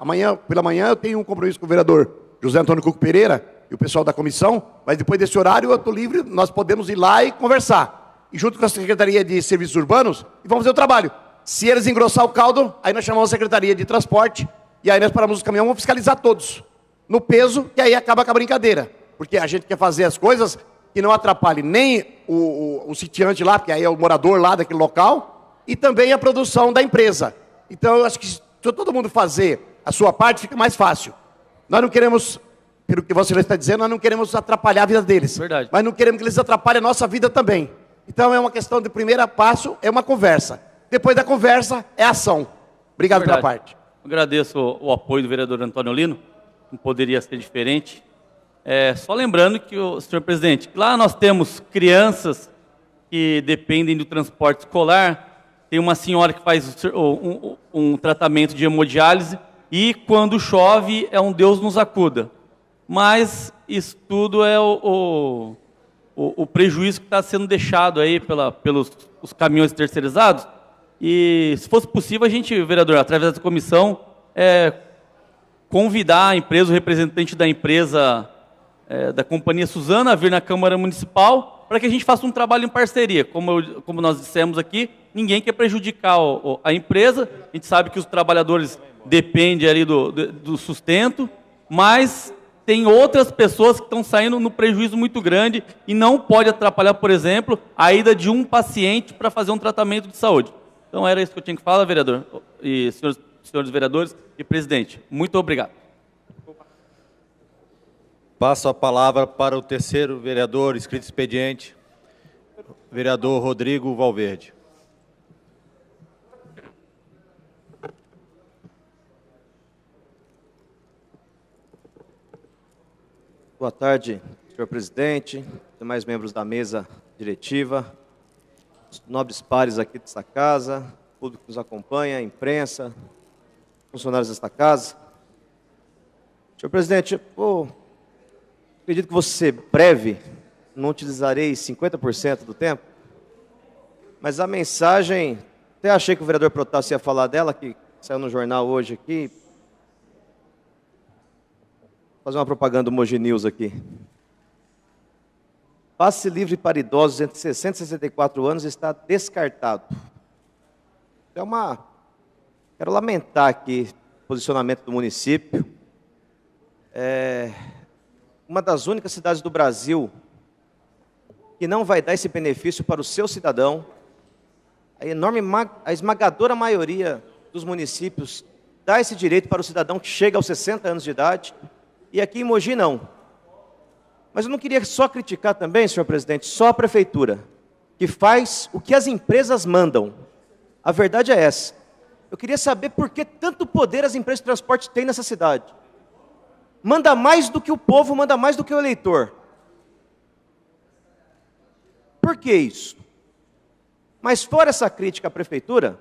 Pela manhã eu tenho um compromisso com o vereador José Antônio Cuco Pereira e o pessoal da comissão, mas depois desse horário eu estou livre, nós podemos ir lá e conversar. E junto com a Secretaria de Serviços Urbanos, e vamos fazer o trabalho. Se eles engrossar o caldo, aí nós chamamos a Secretaria de Transporte, e aí nós paramos os caminhões, vamos fiscalizar todos. No peso, que aí acaba com a brincadeira. Porque a gente quer fazer as coisas que não atrapalhem nem o sitiante lá, porque aí é o morador lá daquele local, e também a produção da empresa. Então, eu acho que se todo mundo fazer a sua parte, fica mais fácil. Nós não queremos, pelo que você está dizendo, nós não queremos atrapalhar a vida deles. Verdade. Mas não queremos que eles atrapalhem a nossa vida também. Então, é uma questão de primeiro passo, é uma conversa. Depois da conversa, é ação. Obrigado pela parte. Agradeço o apoio do vereador Antônio Lino. Não poderia ser diferente. Só lembrando que, senhor presidente, lá nós temos crianças que dependem do transporte escolar. Tem uma senhora que faz um tratamento de hemodiálise e, quando chove, é um Deus nos acuda. Mas isso tudo é o prejuízo que está sendo deixado aí pelos os caminhões terceirizados. E, se fosse possível, a gente, vereador, através da comissão, convidar a empresa, o representante da empresa, da Companhia Suzano, a vir na Câmara Municipal, para que a gente faça um trabalho em parceria. Como nós dissemos aqui, ninguém quer prejudicar a empresa. A gente sabe que os trabalhadores dependem ali do sustento, mas tem outras pessoas que estão saindo no prejuízo muito grande e não pode atrapalhar, por exemplo, a ida de um paciente para fazer um tratamento de saúde. Então era isso que eu tinha que falar, vereador, e senhores vereadores e presidente. Muito obrigado. Passo a palavra para o terceiro vereador inscrito expediente, vereador Rodrigo Valverde. Boa tarde, senhor presidente, demais membros da mesa diretiva, os nobres pares aqui desta casa, público que nos acompanha, imprensa, funcionários desta casa. Senhor presidente, acredito que vou ser breve, não utilizarei 50% do tempo, mas a mensagem, até achei que o vereador Protásio ia falar dela, que saiu no jornal hoje aqui. Vou fazer uma propaganda do Mogi News aqui. Passe livre para idosos entre 60 e 64 anos está descartado. Quero lamentar aqui o posicionamento do município. Uma das únicas cidades do Brasil que não vai dar esse benefício para o seu cidadão. A esmagadora maioria dos municípios dá esse direito para o cidadão que chega aos 60 anos de idade, e aqui em Mogi não. Mas eu não queria só criticar também, senhor presidente, só a prefeitura, que faz o que as empresas mandam. A verdade é essa. Eu queria saber por que tanto poder as empresas de transporte têm nessa cidade. Manda mais do que o povo, manda mais do que o eleitor. Por que isso? Mas fora essa crítica à prefeitura,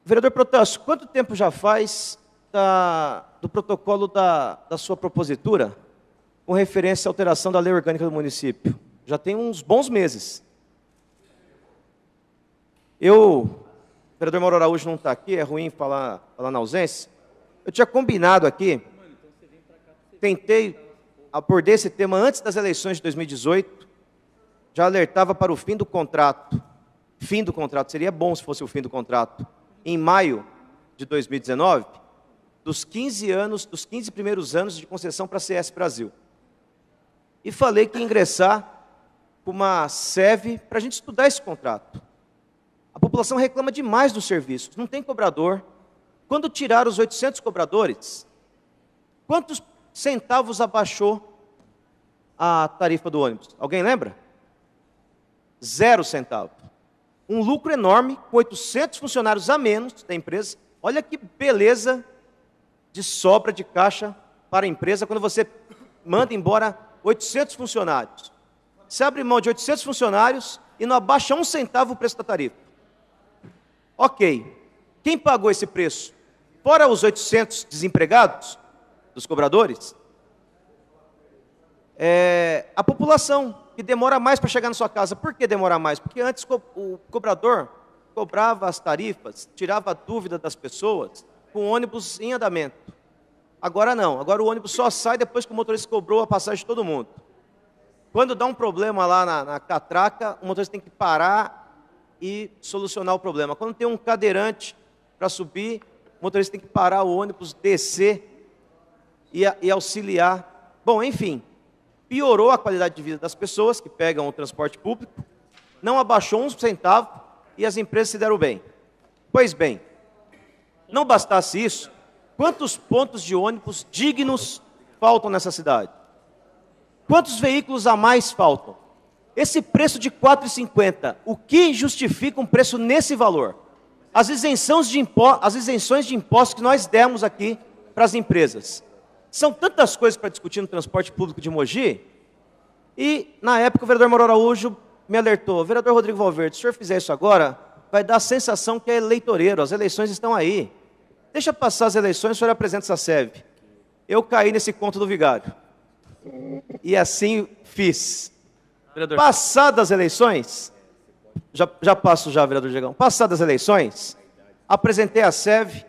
vereador Protásio, quanto tempo já faz do protocolo da sua propositura com referência à alteração da lei orgânica do município? Já tem uns bons meses. O vereador Mauro Araújo não está aqui, é ruim falar na ausência. Eu tinha combinado aqui, tentei abordar esse tema antes das eleições de 2018, já alertava para o fim do contrato. Fim do contrato, seria bom se fosse o fim do contrato. Em maio de 2019, dos 15 primeiros anos de concessão para a CS Brasil. E falei que ia ingressar com uma SEV para a gente estudar esse contrato. A população reclama demais dos serviços, não tem cobrador. Quando tiraram os 800 cobradores, quantos centavos abaixou a tarifa do ônibus? Alguém lembra? 0 centavo. Um lucro enorme, com 800 funcionários a menos da empresa. Olha que beleza de sobra de caixa para a empresa quando você manda embora 800 funcionários. Você abre mão de 800 funcionários e não abaixa 1 centavo o preço da tarifa. Ok. Quem pagou esse preço? Fora os 800 desempregados dos cobradores, a população, que demora mais para chegar na sua casa. Por que demora mais? Porque antes o cobrador cobrava as tarifas, tirava a dúvida das pessoas com ônibus em andamento. Agora não, agora o ônibus só sai depois que o motorista cobrou a passagem de todo mundo. Quando dá um problema lá na catraca, o motorista tem que parar e solucionar o problema. Quando tem um cadeirante para subir, o motorista tem que parar o ônibus, descer e auxiliar. Bom, enfim, piorou a qualidade de vida das pessoas que pegam o transporte público, não abaixou 1 centavo e as empresas se deram bem. Pois bem, não bastasse isso, quantos pontos de ônibus dignos faltam nessa cidade? Quantos veículos a mais faltam? Esse preço de R$ 4,50, o que justifica um preço nesse valor? As isenções de impostos que nós demos aqui para as empresas. São tantas coisas para discutir no transporte público de Mogi, e na época o vereador Mauro Araújo me alertou: vereador Rodrigo Valverde, se o senhor fizer isso agora, vai dar a sensação que é eleitoreiro, as eleições estão aí. Deixa passar as eleições, o senhor apresenta essa SEV. Eu caí nesse conto do vigário. E assim fiz. Vereador. Passadas as eleições, já passo já, vereador Diegão. Passadas as eleições, apresentei a SEV.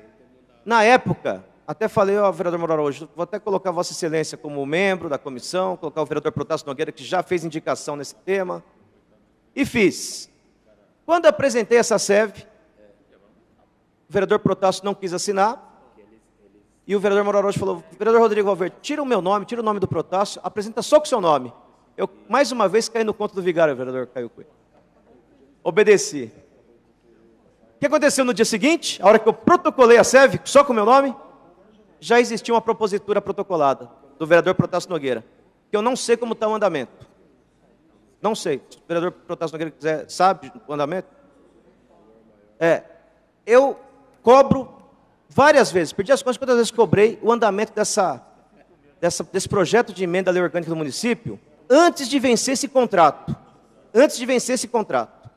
Na época, até falei ao vereador Mauro Araújo, vou até colocar Vossa Excelência como membro da comissão, colocar o vereador Protásio Nogueira, que já fez indicação nesse tema. E fiz. Quando eu apresentei essa SEV, o vereador Protássio não quis assinar, e o vereador Mauro Araújo falou, vereador Rodrigo Valverde, tira o meu nome, tira o nome do Protássio, apresenta só com o seu nome. Eu, mais uma vez, caí no conto do vigário, vereador Caio Cunha. Obedeci. O que aconteceu no dia seguinte? A hora que eu protocolei a SEV, só com o meu nome, já existia uma propositura protocolada do vereador Protássio Nogueira, que eu não sei como está o andamento. Não sei. Se o vereador Protássio Nogueira quiser, sabe o andamento? Eu cobro várias vezes, perdi as contas quantas vezes cobrei o andamento desse projeto de emenda à lei orgânica do município, antes de vencer esse contrato. Antes de vencer esse contrato.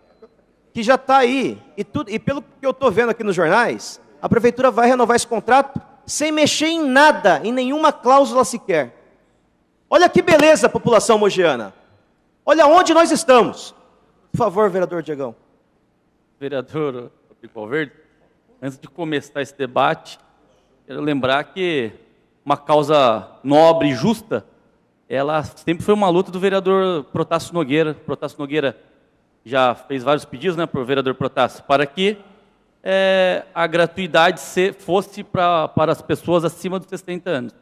Que já está aí, e pelo que eu estou vendo aqui nos jornais, a prefeitura vai renovar esse contrato sem mexer em nada, em nenhuma cláusula sequer. Olha que beleza, população mogiana. Olha onde nós estamos. Por favor, vereador Diegão. Vereador Rodrigo Valverde, antes de começar esse debate, quero lembrar que uma causa nobre e justa, ela sempre foi uma luta do vereador Protássio Nogueira. Protássio Nogueira já fez vários pedidos, né, para o vereador Protássio, para que a gratuidade fosse para as pessoas acima dos 60 anos.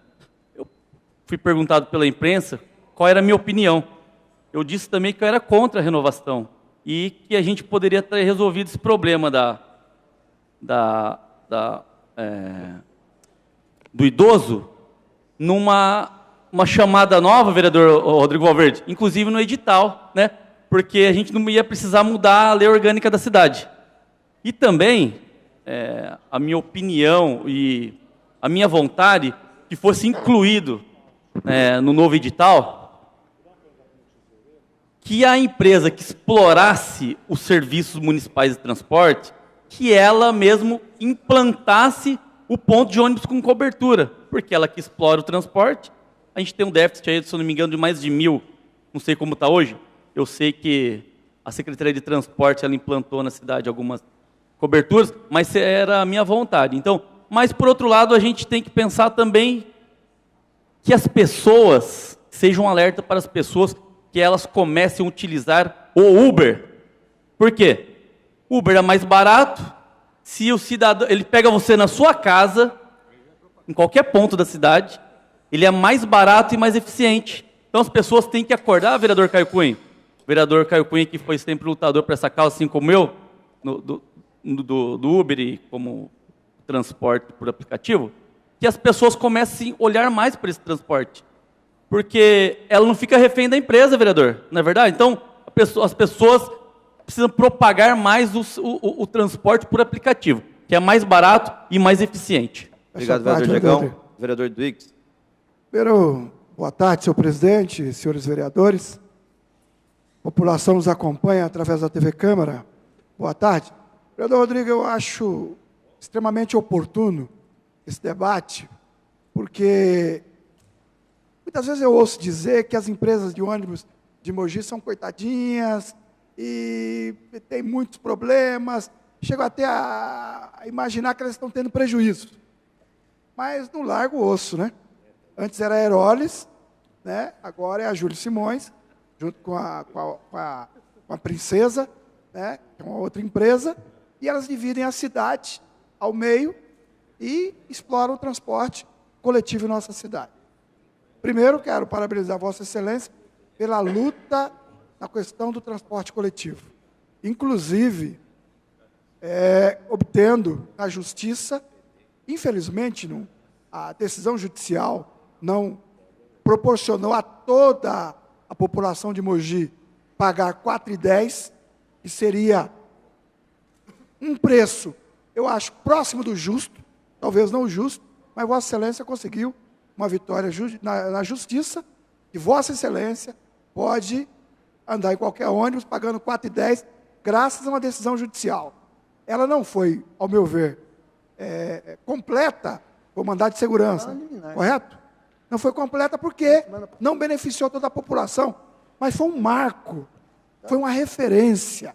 Eu fui perguntado pela imprensa qual era a minha opinião. Eu disse também que eu era contra a renovação e que a gente poderia ter resolvido esse problema do idoso numa chamada nova, vereador Rodrigo Valverde, inclusive no edital, né? Porque a gente não ia precisar mudar a lei orgânica da cidade. E também, a minha opinião e a minha vontade que fosse incluído no novo edital que a empresa que explorasse os serviços municipais de transporte, que ela mesmo implantasse o ponto de ônibus com cobertura, porque ela que explora o transporte, a gente tem um déficit aí, se eu não me engano, de mais de 1.000, não sei como está hoje. Eu sei que a Secretaria de Transporte ela implantou na cidade algumas coberturas, mas era a minha vontade. Então, mas por outro lado, a gente tem que pensar também que as pessoas, sejam um alerta para as pessoas que elas comecem a utilizar o Uber. Por quê? Uber é mais barato, se o cidadão, ele pega você na sua casa, em qualquer ponto da cidade, ele é mais barato e mais eficiente. Então as pessoas têm que acordar, vereador Caio Cunha. Vereador Caio Cunha, que foi sempre lutador por essa causa, assim como eu, do Uber e como transporte por aplicativo, que as pessoas comecem a olhar mais para esse transporte. Porque ela não fica refém da empresa, vereador, não é verdade? Então, as pessoas precisam propagar mais o transporte por aplicativo, que é mais barato e mais eficiente. Obrigado, vereador Diegão. Vereador Duígues. Primeiro, boa tarde, senhor presidente, senhores vereadores. A população nos acompanha através da TV Câmara. Boa tarde. Vereador Rodrigo, eu acho extremamente oportuno esse debate, porque muitas vezes eu ouço dizer que as empresas de ônibus de Mogi são coitadinhas e tem muitos problemas. Chego até a imaginar que elas estão tendo prejuízo. Mas não largo o osso, né? Antes era a Aerolis, né? Agora é a Júlio Simões, junto com a Princesa, né? Que é uma outra empresa, e elas dividem a cidade ao meio e exploram o transporte coletivo em nossa cidade. Primeiro, quero parabenizar Vossa Excelência pela luta na questão do transporte coletivo. Inclusive, obtendo na Justiça, infelizmente, a decisão judicial não proporcionou a toda a população de Mogi pagar R$ 4,10, que seria um preço, eu acho, próximo do justo, talvez não justo, mas Vossa Excelência conseguiu uma vitória na Justiça, e Vossa Excelência pode andar em qualquer ônibus pagando R$ 4,10, graças a uma decisão judicial. Ela não foi, ao meu ver, completa com o mandado de segurança, correto? Não foi completa porque não beneficiou toda a população, mas foi um marco, foi uma referência,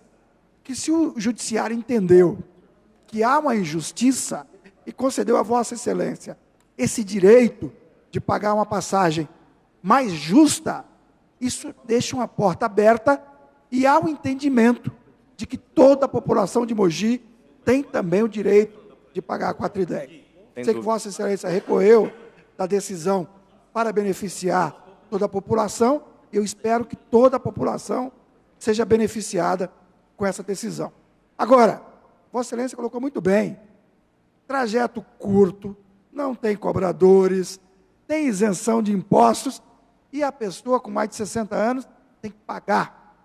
que se o judiciário entendeu que há uma injustiça e concedeu a Vossa Excelência esse direito de pagar uma passagem mais justa, isso deixa uma porta aberta e há um entendimento de que toda a população de Mogi tem também o direito de pagar 4,10. Sei que Vossa Excelência recorreu da decisão para beneficiar toda a população, e eu espero que toda a população seja beneficiada com essa decisão. Agora, Vossa Excelência colocou muito bem, trajeto curto, não tem cobradores, tem isenção de impostos, e a pessoa com mais de 60 anos tem que pagar.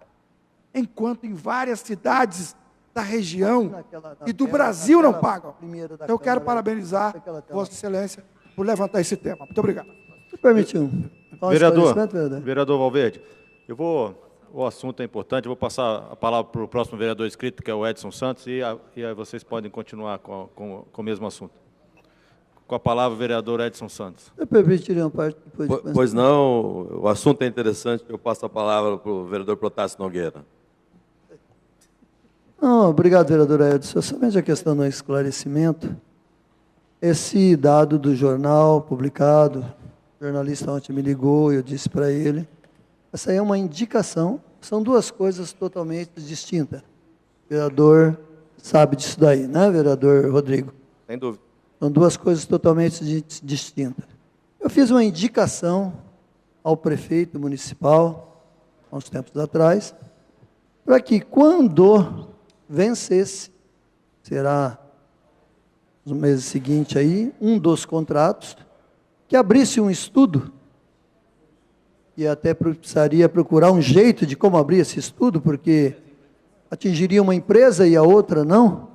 Enquanto em várias cidades da região e do Brasil não pagam. Então, eu quero parabenizar Vossa Excelência por levantar esse tema. Muito obrigado. Permitiu. Vereador Valverde, o assunto é importante, eu vou passar a palavra para o próximo vereador inscrito, que é o Edson Santos, e aí vocês podem continuar com o mesmo assunto. Com a palavra, o vereador Edson Santos. Eu permitiria uma parte depois. Pois não, o assunto é interessante, eu passo a palavra para o vereador Protásio Nogueira. Não, obrigado, vereador Edson. Somente a questão do esclarecimento. Esse dado do jornal publicado, o jornalista ontem me ligou, eu disse para ele, essa aí é uma indicação, são duas coisas totalmente distintas. O vereador sabe disso daí, né, vereador Rodrigo? Sem dúvida. São duas coisas totalmente distintas. Eu fiz uma indicação ao prefeito municipal, há uns tempos atrás, para que quando vencesse, será nos meses seguintes aí, um dos contratos, que abrisse um estudo, e até precisaria procurar um jeito de como abrir esse estudo, porque atingiria uma empresa e a outra não,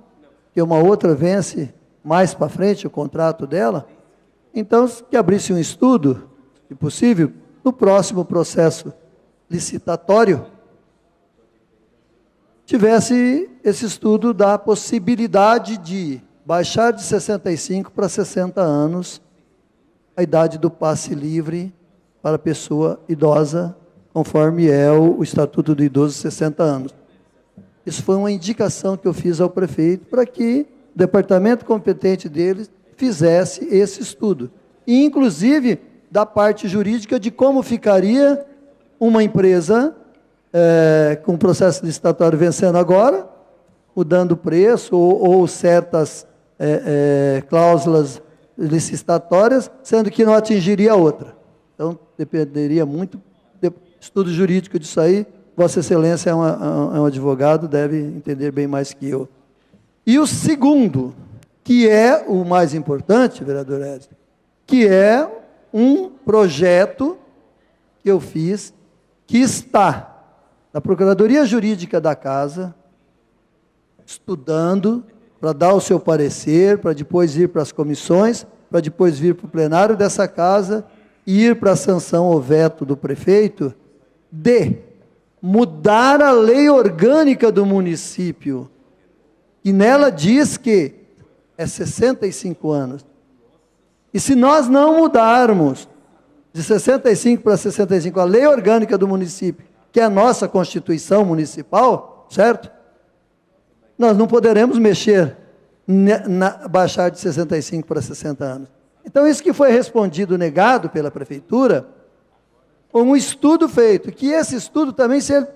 que uma outra vence mais para frente o contrato dela. Então, que abrisse um estudo, se possível, no próximo processo licitatório, tivesse esse estudo da possibilidade de baixar de 65 para 60 anos a idade do passe livre para a pessoa idosa, conforme é o Estatuto do Idoso, 60 anos. Isso foi uma indicação que eu fiz ao prefeito para que o departamento competente dele fizesse esse estudo. E, inclusive, da parte jurídica de como ficaria uma empresa com o processo licitatório vencendo agora, mudando o preço ou certas cláusulas licitatórias, sendo que não atingiria a outra. Então, dependeria muito do estudo jurídico disso aí. Vossa Excelência é um advogado, deve entender bem mais que eu. E o segundo, que é o mais importante, vereador Edson, que é um projeto que eu fiz, que está na Procuradoria Jurídica da Casa, estudando, para dar o seu parecer, para depois ir para as comissões, para depois vir para o plenário dessa Casa e ir para a sanção ou veto do prefeito, de mudar a lei orgânica do município, e nela diz que é 65 anos. E se nós não mudarmos de 65 para 65 a lei orgânica do município, que é a nossa Constituição Municipal, certo? Nós não poderemos mexer, baixar de 65 para 60 anos. Então, isso que foi respondido, negado pela Prefeitura, um estudo feito, que esse estudo também, se ele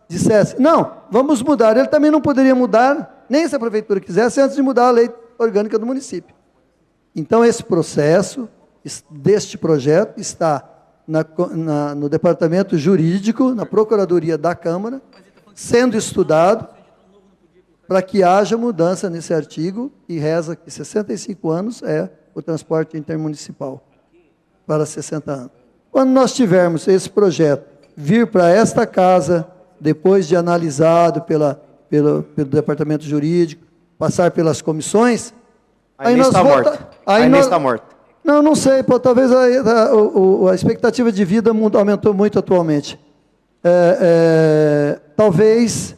dissesse, não, vamos mudar, ele também não poderia mudar, nem se a Prefeitura quisesse, antes de mudar a lei orgânica do município. Então, esse processo deste projeto está no Departamento Jurídico, na Procuradoria da Câmara, sendo estudado para que haja mudança nesse artigo, e reza que 65 anos é o transporte intermunicipal para 60 anos. Quando nós tivermos esse projeto vir para esta Casa, depois de analisado pelo Departamento Jurídico, passar pelas comissões, aí nós está morto. Aí nós está morto. Não sei, talvez a expectativa de vida aumentou muito atualmente. Talvez,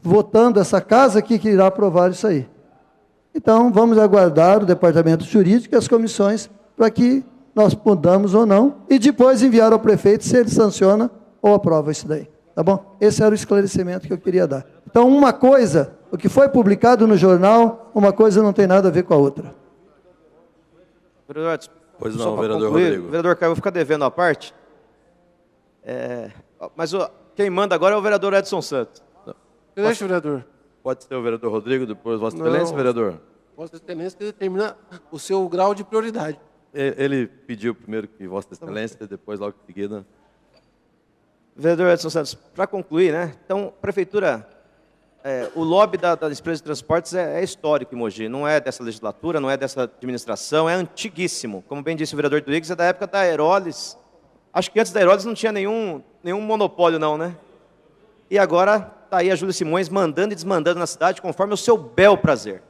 votando essa Casa aqui, que irá aprovar isso aí. Então, vamos aguardar o Departamento Jurídico e as comissões para que nós mudamos ou não, e depois enviar ao prefeito se ele sanciona ou aprova isso daí. Tá bom? Esse era o esclarecimento que eu queria dar. Então, uma coisa, o que foi publicado no jornal, uma coisa não tem nada a ver com a outra. Vereador Edson, pois não, vereador Rodrigo. Vereador Caio, eu vou ficar devendo a parte. Mas quem manda agora é o vereador Edson Santos. Deixa, vereador. Pode ser o vereador Rodrigo, depois Vossa Excelência, vereador? Vossa Excelência que determina o seu grau de prioridade. Ele pediu primeiro que Vossa Excelência, depois logo em seguida. Vereador Edson Santos, para concluir, né? Então, prefeitura, o lobby das empresas de transportes é histórico em Mogi, não é dessa legislatura, não é dessa administração, é antiguíssimo. Como bem disse o vereador Rodrigues, é da época da Aerolis. Acho que antes da Aerolis não tinha nenhum monopólio, não, né? E agora está aí a Júlia Simões mandando e desmandando na cidade conforme o seu bel prazer.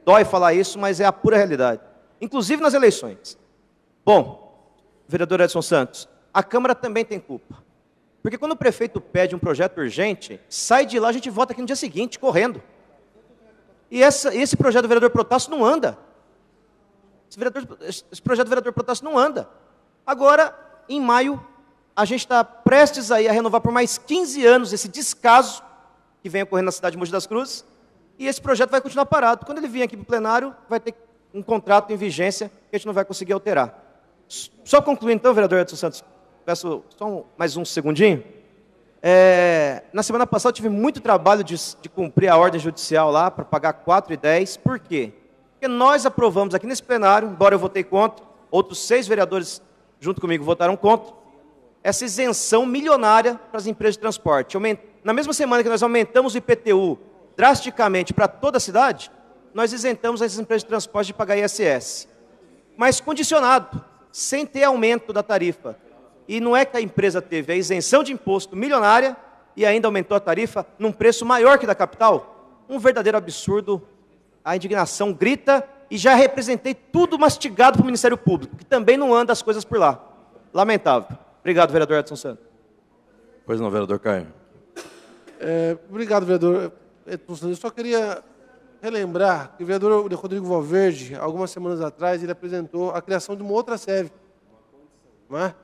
Dói falar isso, mas é a pura realidade. Inclusive nas eleições. Bom, vereador Edson Santos, a Câmara também tem culpa. Porque quando o prefeito pede um projeto urgente, sai de lá, a gente vota aqui no dia seguinte, correndo. E esse projeto do vereador Protássio não anda. Esse projeto do vereador Protássio não anda. Agora, em maio, a gente está prestes aí a renovar por mais 15 anos esse descaso que vem ocorrendo na cidade de Mogi das Cruzes, e esse projeto vai continuar parado. Quando ele vir aqui para o plenário, vai ter um contrato em vigência que a gente não vai conseguir alterar. Só concluir então, vereador Edson Santos, peço só mais um segundinho. Na semana passada eu tive muito trabalho de cumprir a ordem judicial lá, para pagar 4,10. Por quê? Porque nós aprovamos aqui nesse plenário, embora eu votei contra, outros 6 vereadores junto comigo votaram contra, essa isenção milionária para as empresas de transporte. Na mesma semana que nós aumentamos o IPTU drasticamente para toda a cidade, nós isentamos essas empresas de transporte de pagar ISS. Mas condicionado, sem ter aumento da tarifa. E não é que a empresa teve a isenção de imposto milionária e ainda aumentou a tarifa num preço maior que da capital? Um verdadeiro absurdo. A indignação grita e já representei tudo mastigado para o Ministério Público, que também não anda as coisas por lá. Lamentável. Obrigado, vereador Edson Santos. Pois não, vereador Caio. Obrigado, vereador Edson Santos. Eu só queria relembrar que o vereador Rodrigo Valverde, algumas semanas atrás, ele apresentou a criação de uma outra SEV, não é?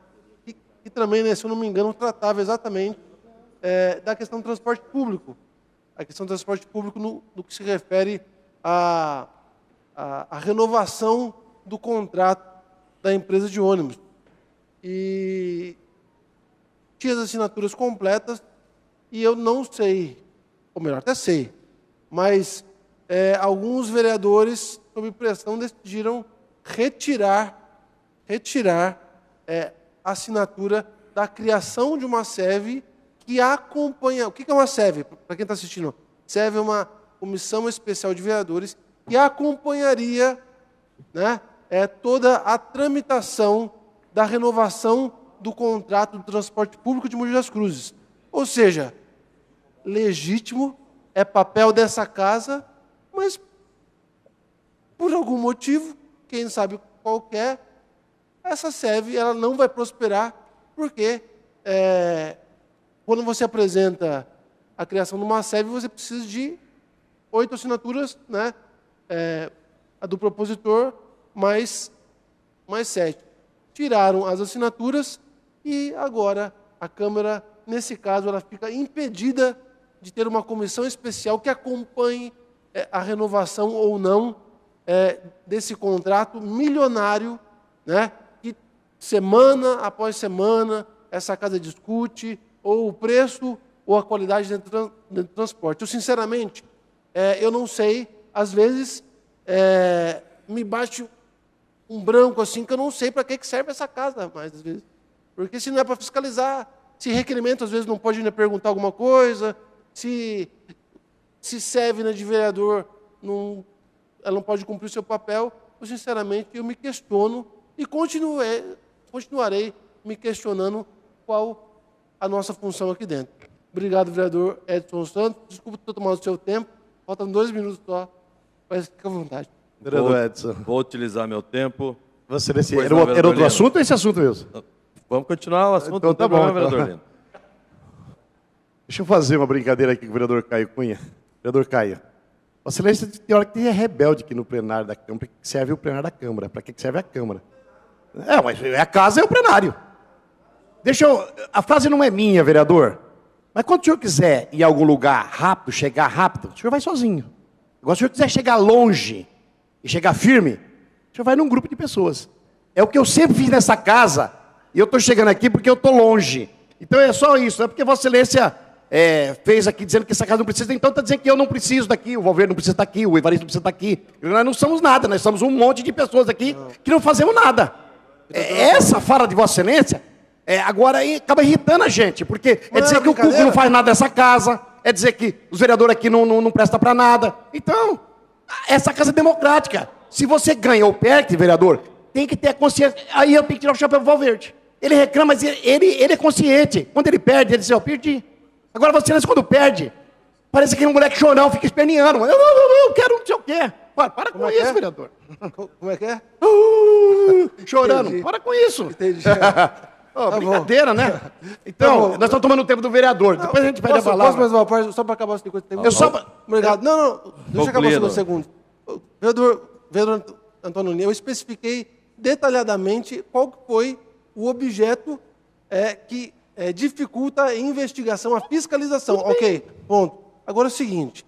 E também, né, se eu não me engano, tratava exatamente da questão do transporte público. A questão do transporte público no que se refere à renovação do contrato da empresa de ônibus. E tinha as assinaturas completas e eu não sei, ou melhor, até sei, mas alguns vereadores, sob pressão, decidiram retirar a assinatura da criação de uma SEV que acompanha... O que é uma SEV? Para quem está assistindo, SEV é uma comissão especial de vereadores que acompanharia, né, toda a tramitação da renovação do contrato do transporte público de Mogi das Cruzes. Ou seja, legítimo, é papel dessa casa, mas por algum motivo, quem sabe qualquer, essa SEV ela não vai prosperar, porque quando você apresenta a criação de uma SEV, você precisa de 8 assinaturas, né? A do propositor, mais 7. Tiraram as assinaturas e agora a Câmara, nesse caso, ela fica impedida de ter uma comissão especial que acompanhe a renovação ou não desse contrato milionário, né? Que semana após semana essa casa discute ou o preço ou a qualidade dentro do transporte. Eu, sinceramente, eu não sei, às vezes me bate um branco assim, que eu não sei para que serve essa casa mais, às vezes. Porque se não é para fiscalizar, se requerimento, às vezes, não pode ainda perguntar alguma coisa, se serve, né, de vereador, ela não pode cumprir o seu papel, eu, sinceramente, eu me questiono e continuarei me questionando qual a nossa função aqui dentro. Obrigado, vereador Edson Santos. Desculpa ter tomado o seu tempo. Faltam 2 minutos só. Mas fica à vontade. Vereador Edson. Vou utilizar meu tempo. Você era outro assunto ou esse assunto mesmo? Vamos continuar o assunto. Então tá bom, então. Vereador Lino. Deixa eu fazer uma brincadeira aqui com o vereador Caio Cunha. Vereador Caio, Vossa Excelência tem hora que tem rebelde aqui no plenário da Câmara. Para que serve o plenário da Câmara? Para que serve a Câmara? Mas a casa é o plenário. A frase não é minha, vereador. Mas quando o senhor quiser ir a algum lugar rápido, chegar rápido, o senhor vai sozinho. Agora, se o senhor quiser chegar longe e chegar firme, o senhor vai num grupo de pessoas. É o que eu sempre fiz nessa casa, e eu estou chegando aqui porque eu estou longe. Então é só isso, é porque Vossa Excelência fez aqui dizendo que essa casa não precisa, então está dizendo que eu não preciso daqui, o Valverde não precisa estar aqui, o Evaristo não precisa estar aqui. Nós não somos nada, nós somos um monte de pessoas aqui que não fazemos nada. Essa fala de Vossa Excelência, agora acaba irritando a gente, porque dizer que o Cuco não faz nada dessa casa, é dizer que os vereadores aqui não prestam para nada. Então, essa casa é democrática. Se você ganha ou perde, vereador, tem que ter a consciência. Aí eu tenho que tirar o chapéu pro Valverde. Ele reclama, mas ele é consciente. Quando ele perde, ele diz, eu perdi. Agora você, quando perde, parece que um moleque chorão fica esperneando. Eu quero não sei o quê. Para com isso, vereador. Como é que é? Chorando. Entendi. Para com isso. Entendi. Brincadeira, né? Então, nós estamos tomando o tempo do vereador. Depois a gente pede a palavra. Posso mais uma parte, só para acabar essa coisa? Obrigado. Não, deixa eu acabar um segundo. Vereador Antônio Ney, eu especifiquei detalhadamente qual que foi o objeto que dificulta a investigação, a fiscalização. Ok, ponto. Agora é o seguinte,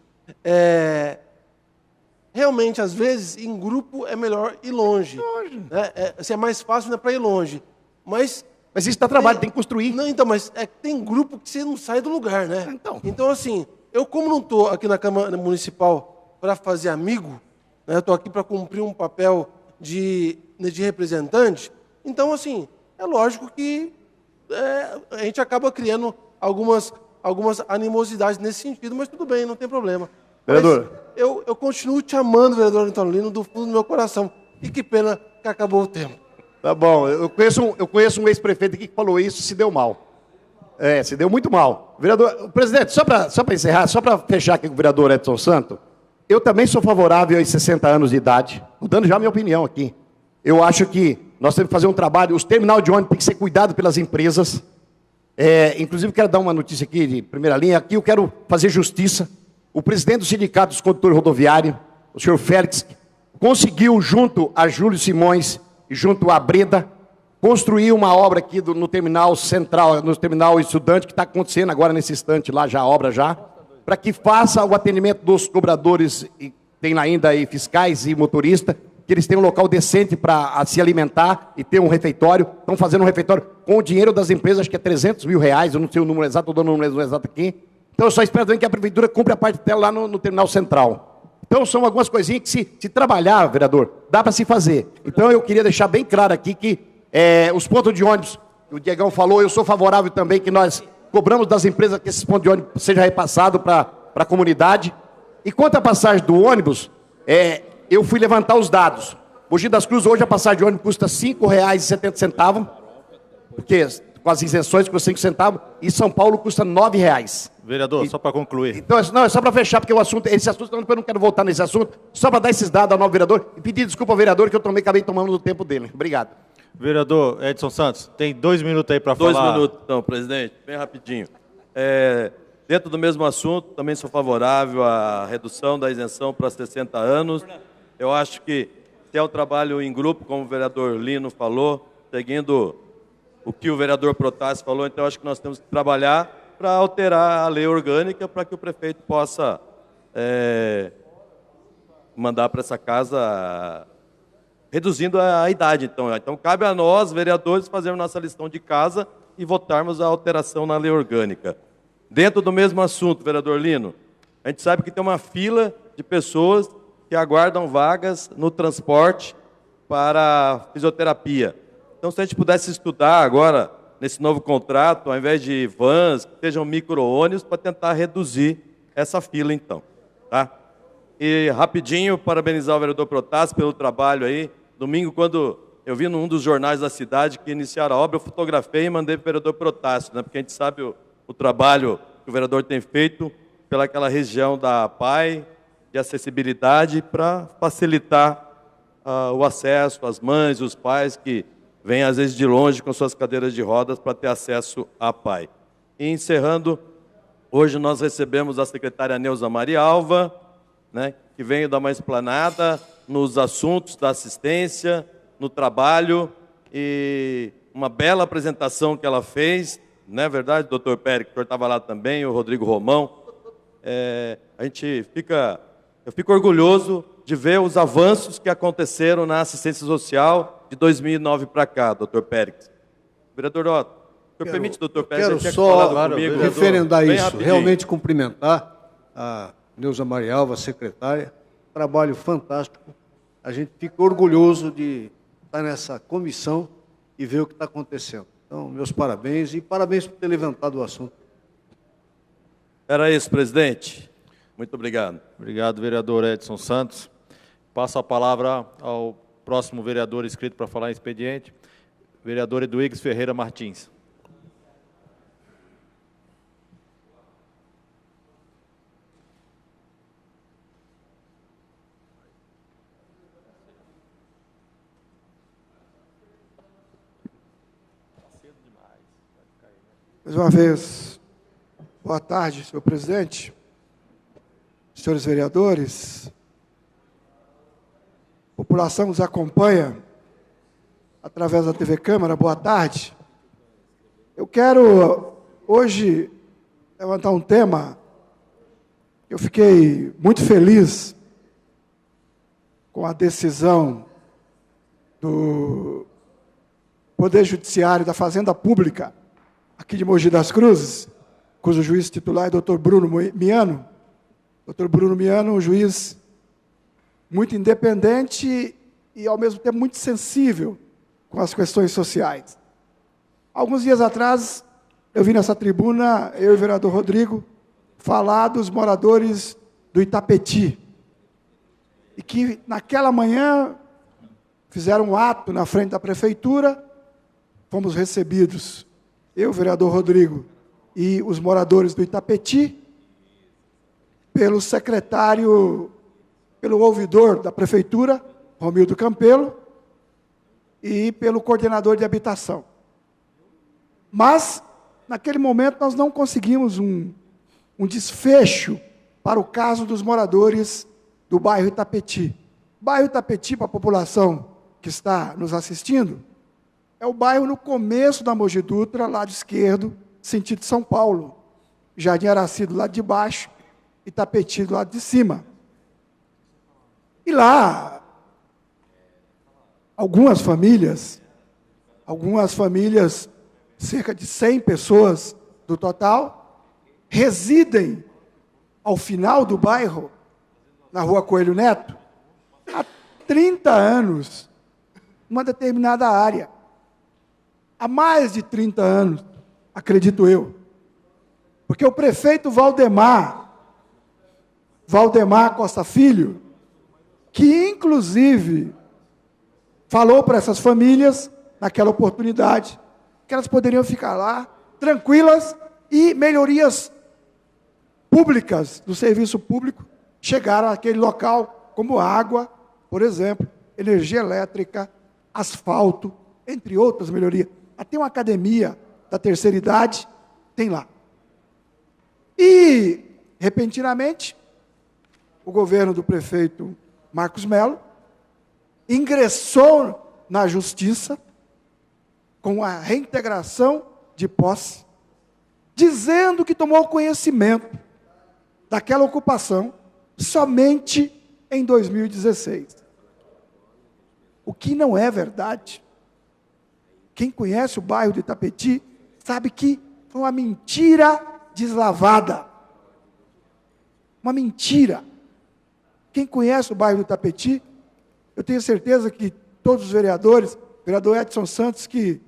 realmente, às vezes, em grupo é melhor ir longe. Né? É mais fácil para ir longe. Mas isso dá trabalho, tem que construir. Não, então, mas tem grupo que você não sai do lugar, né? Então assim, eu como não estou aqui na Câmara Municipal para fazer amigo, né, eu estou aqui para cumprir um papel de representante, então assim, é lógico que a gente acaba criando algumas animosidades nesse sentido, mas tudo bem, não tem problema. Vereador. Mas eu continuo te amando, vereador Antônio Lino, do fundo do meu coração. E que pena que acabou o tempo. Tá bom, eu conheço um ex-prefeito aqui que falou isso, se deu mal. Se deu muito mal. Vereador, presidente, só para encerrar, só para fechar aqui com o vereador Edson Santos, eu também sou favorável aos 60 anos de idade, dando já a minha opinião aqui. Eu acho que nós temos que fazer um trabalho, os terminais de ônibus têm que ser cuidados pelas empresas. Inclusive, quero dar uma notícia aqui de primeira linha, aqui eu quero fazer justiça. O presidente do Sindicato dos Condutores Rodoviários, o senhor Félix, conseguiu, junto a Júlio Simões, junto à Breda, construir uma obra aqui no terminal central, no terminal estudante, que está acontecendo agora nesse instante lá, já a obra já, para que faça o atendimento dos cobradores, e tem ainda aí fiscais e motoristas, que eles tenham um local decente para se alimentar e ter um refeitório. Estão fazendo um refeitório com o dinheiro das empresas, acho que é 300 mil reais, eu não sei o número exato, estou dando o número exato aqui. Então eu só espero também que a prefeitura cumpra a parte dela lá no terminal central. Então, são algumas coisinhas que, se trabalhar, vereador, dá para se fazer. Então, eu queria deixar bem claro aqui que os pontos de ônibus, que o Diegão falou, eu sou favorável também que nós cobramos das empresas que esses pontos de ônibus sejam repassados para a comunidade. E quanto à passagem do ônibus, eu fui levantar os dados. Mogi das Cruzes, hoje a passagem de ônibus custa R$ 5,70, porque com as isenções custa 5 centavos, e São Paulo custa R$ 9,00. Vereador, só para concluir. Então, não, é só para fechar, porque esse assunto, eu não quero voltar nesse assunto, só para dar esses dados ao novo vereador e pedir desculpa ao vereador que eu acabei tomando do tempo dele. Obrigado. Vereador Edson Santos, tem 2 minutos aí para falar. 2 minutos, então, presidente, bem rapidinho. Dentro do mesmo assunto, também sou favorável à redução da isenção para 60 anos. Eu acho que se é um trabalho em grupo, como o vereador Lino falou, seguindo o que o vereador Protásio falou, então acho que nós temos que trabalhar para alterar a lei orgânica para que o prefeito possa mandar para essa casa reduzindo a idade. Então, cabe a nós, vereadores, fazermos nossa lição de casa e votarmos a alteração na lei orgânica. Dentro do mesmo assunto, vereador Lino, a gente sabe que tem uma fila de pessoas que aguardam vagas no transporte para fisioterapia. Então, se a gente pudesse estudar agora, nesse novo contrato, ao invés de vans, que sejam micro-ônibus, para tentar reduzir essa fila, então. Tá? E, rapidinho, parabenizar o vereador Protásio pelo trabalho aí. Domingo, quando eu vi num dos jornais da cidade que iniciaram a obra, eu fotografei e mandei para o vereador Protásio, né? Porque a gente sabe o trabalho que o vereador tem feito pelaquela região da PAI, de acessibilidade, para facilitar o acesso às mães, os pais que vêm às vezes de longe com suas cadeiras de rodas para ter acesso à PAI. E encerrando, hoje nós recebemos a secretária Neuza Marialva, né, que veio dar uma explanada nos assuntos da assistência, no trabalho, e uma bela apresentação que ela fez, não é verdade, doutor Pérez, que o senhor estava lá também, o Rodrigo Romão. Eu fico orgulhoso de ver os avanços que aconteceram na assistência social de 2009 para cá, doutor Pérez. Vereador Otto, senhor permite, doutor Pérez, Quero ele tinha só falado comigo. referendar Bem isso, rapidinho. realmente cumprimentar a Neuza Marialva, secretária, trabalho fantástico. A gente fica orgulhoso de estar nessa comissão e ver o que está acontecendo. Então, meus parabéns e parabéns por ter levantado o assunto. Era isso, presidente. Muito obrigado. Obrigado, vereador Edson Santos. Passo a palavra ao próximo vereador inscrito para falar em expediente, vereador Eduígues Ferreira Martins. Mais uma vez, boa tarde, senhor presidente, senhores vereadores, a população nos acompanha através da TV Câmara, boa tarde. Eu quero hoje levantar um tema que eu fiquei muito feliz com a decisão do Poder Judiciário da Fazenda Pública aqui de Mogi das Cruzes, cujo juiz titular é doutor Bruno Miano. Doutor Bruno Miano, um juiz muito independente e, ao mesmo tempo, muito sensível com as questões sociais. Alguns dias atrás, eu vi nessa tribuna, eu e o vereador Rodrigo, falar dos moradores do Itapetí, e que, naquela manhã, fizeram um ato na frente da prefeitura, fomos recebidos, eu, o vereador Rodrigo, e os moradores do Itapetí, pelo secretário, pelo ouvidor da prefeitura, Romildo Campelo, e pelo coordenador de habitação. Mas, naquele momento, nós não conseguimos um desfecho para o caso dos moradores do bairro Itapetí. O bairro Itapetí, para a população que está nos assistindo, é o bairro no começo da Mogi Dutra, lado esquerdo, sentido São Paulo. Jardim Araci do lado de baixo, Itapetí do lado de cima. E lá, algumas famílias, cerca de 100 pessoas do total, residem ao final do bairro, na rua Coelho Neto, há 30 anos, numa determinada área. Há mais de 30 anos, acredito eu. Porque o prefeito Valdemar Costa Filho, que inclusive falou para essas famílias, naquela oportunidade, que elas poderiam ficar lá, tranquilas, e melhorias públicas do serviço público chegaram àquele local, como água, por exemplo, energia elétrica, asfalto, entre outras melhorias. Até uma academia da terceira idade tem lá. E, repentinamente, o governo do prefeito Marcos Melo ingressou na justiça com a reintegração de posse, dizendo que tomou conhecimento daquela ocupação somente em 2016. O que não é verdade. Quem conhece o bairro de Itapetí sabe que foi uma mentira deslavada. Uma mentira. Quem conhece o bairro do Itapetí, eu tenho certeza que todos os vereadores, o vereador Edson Santos, que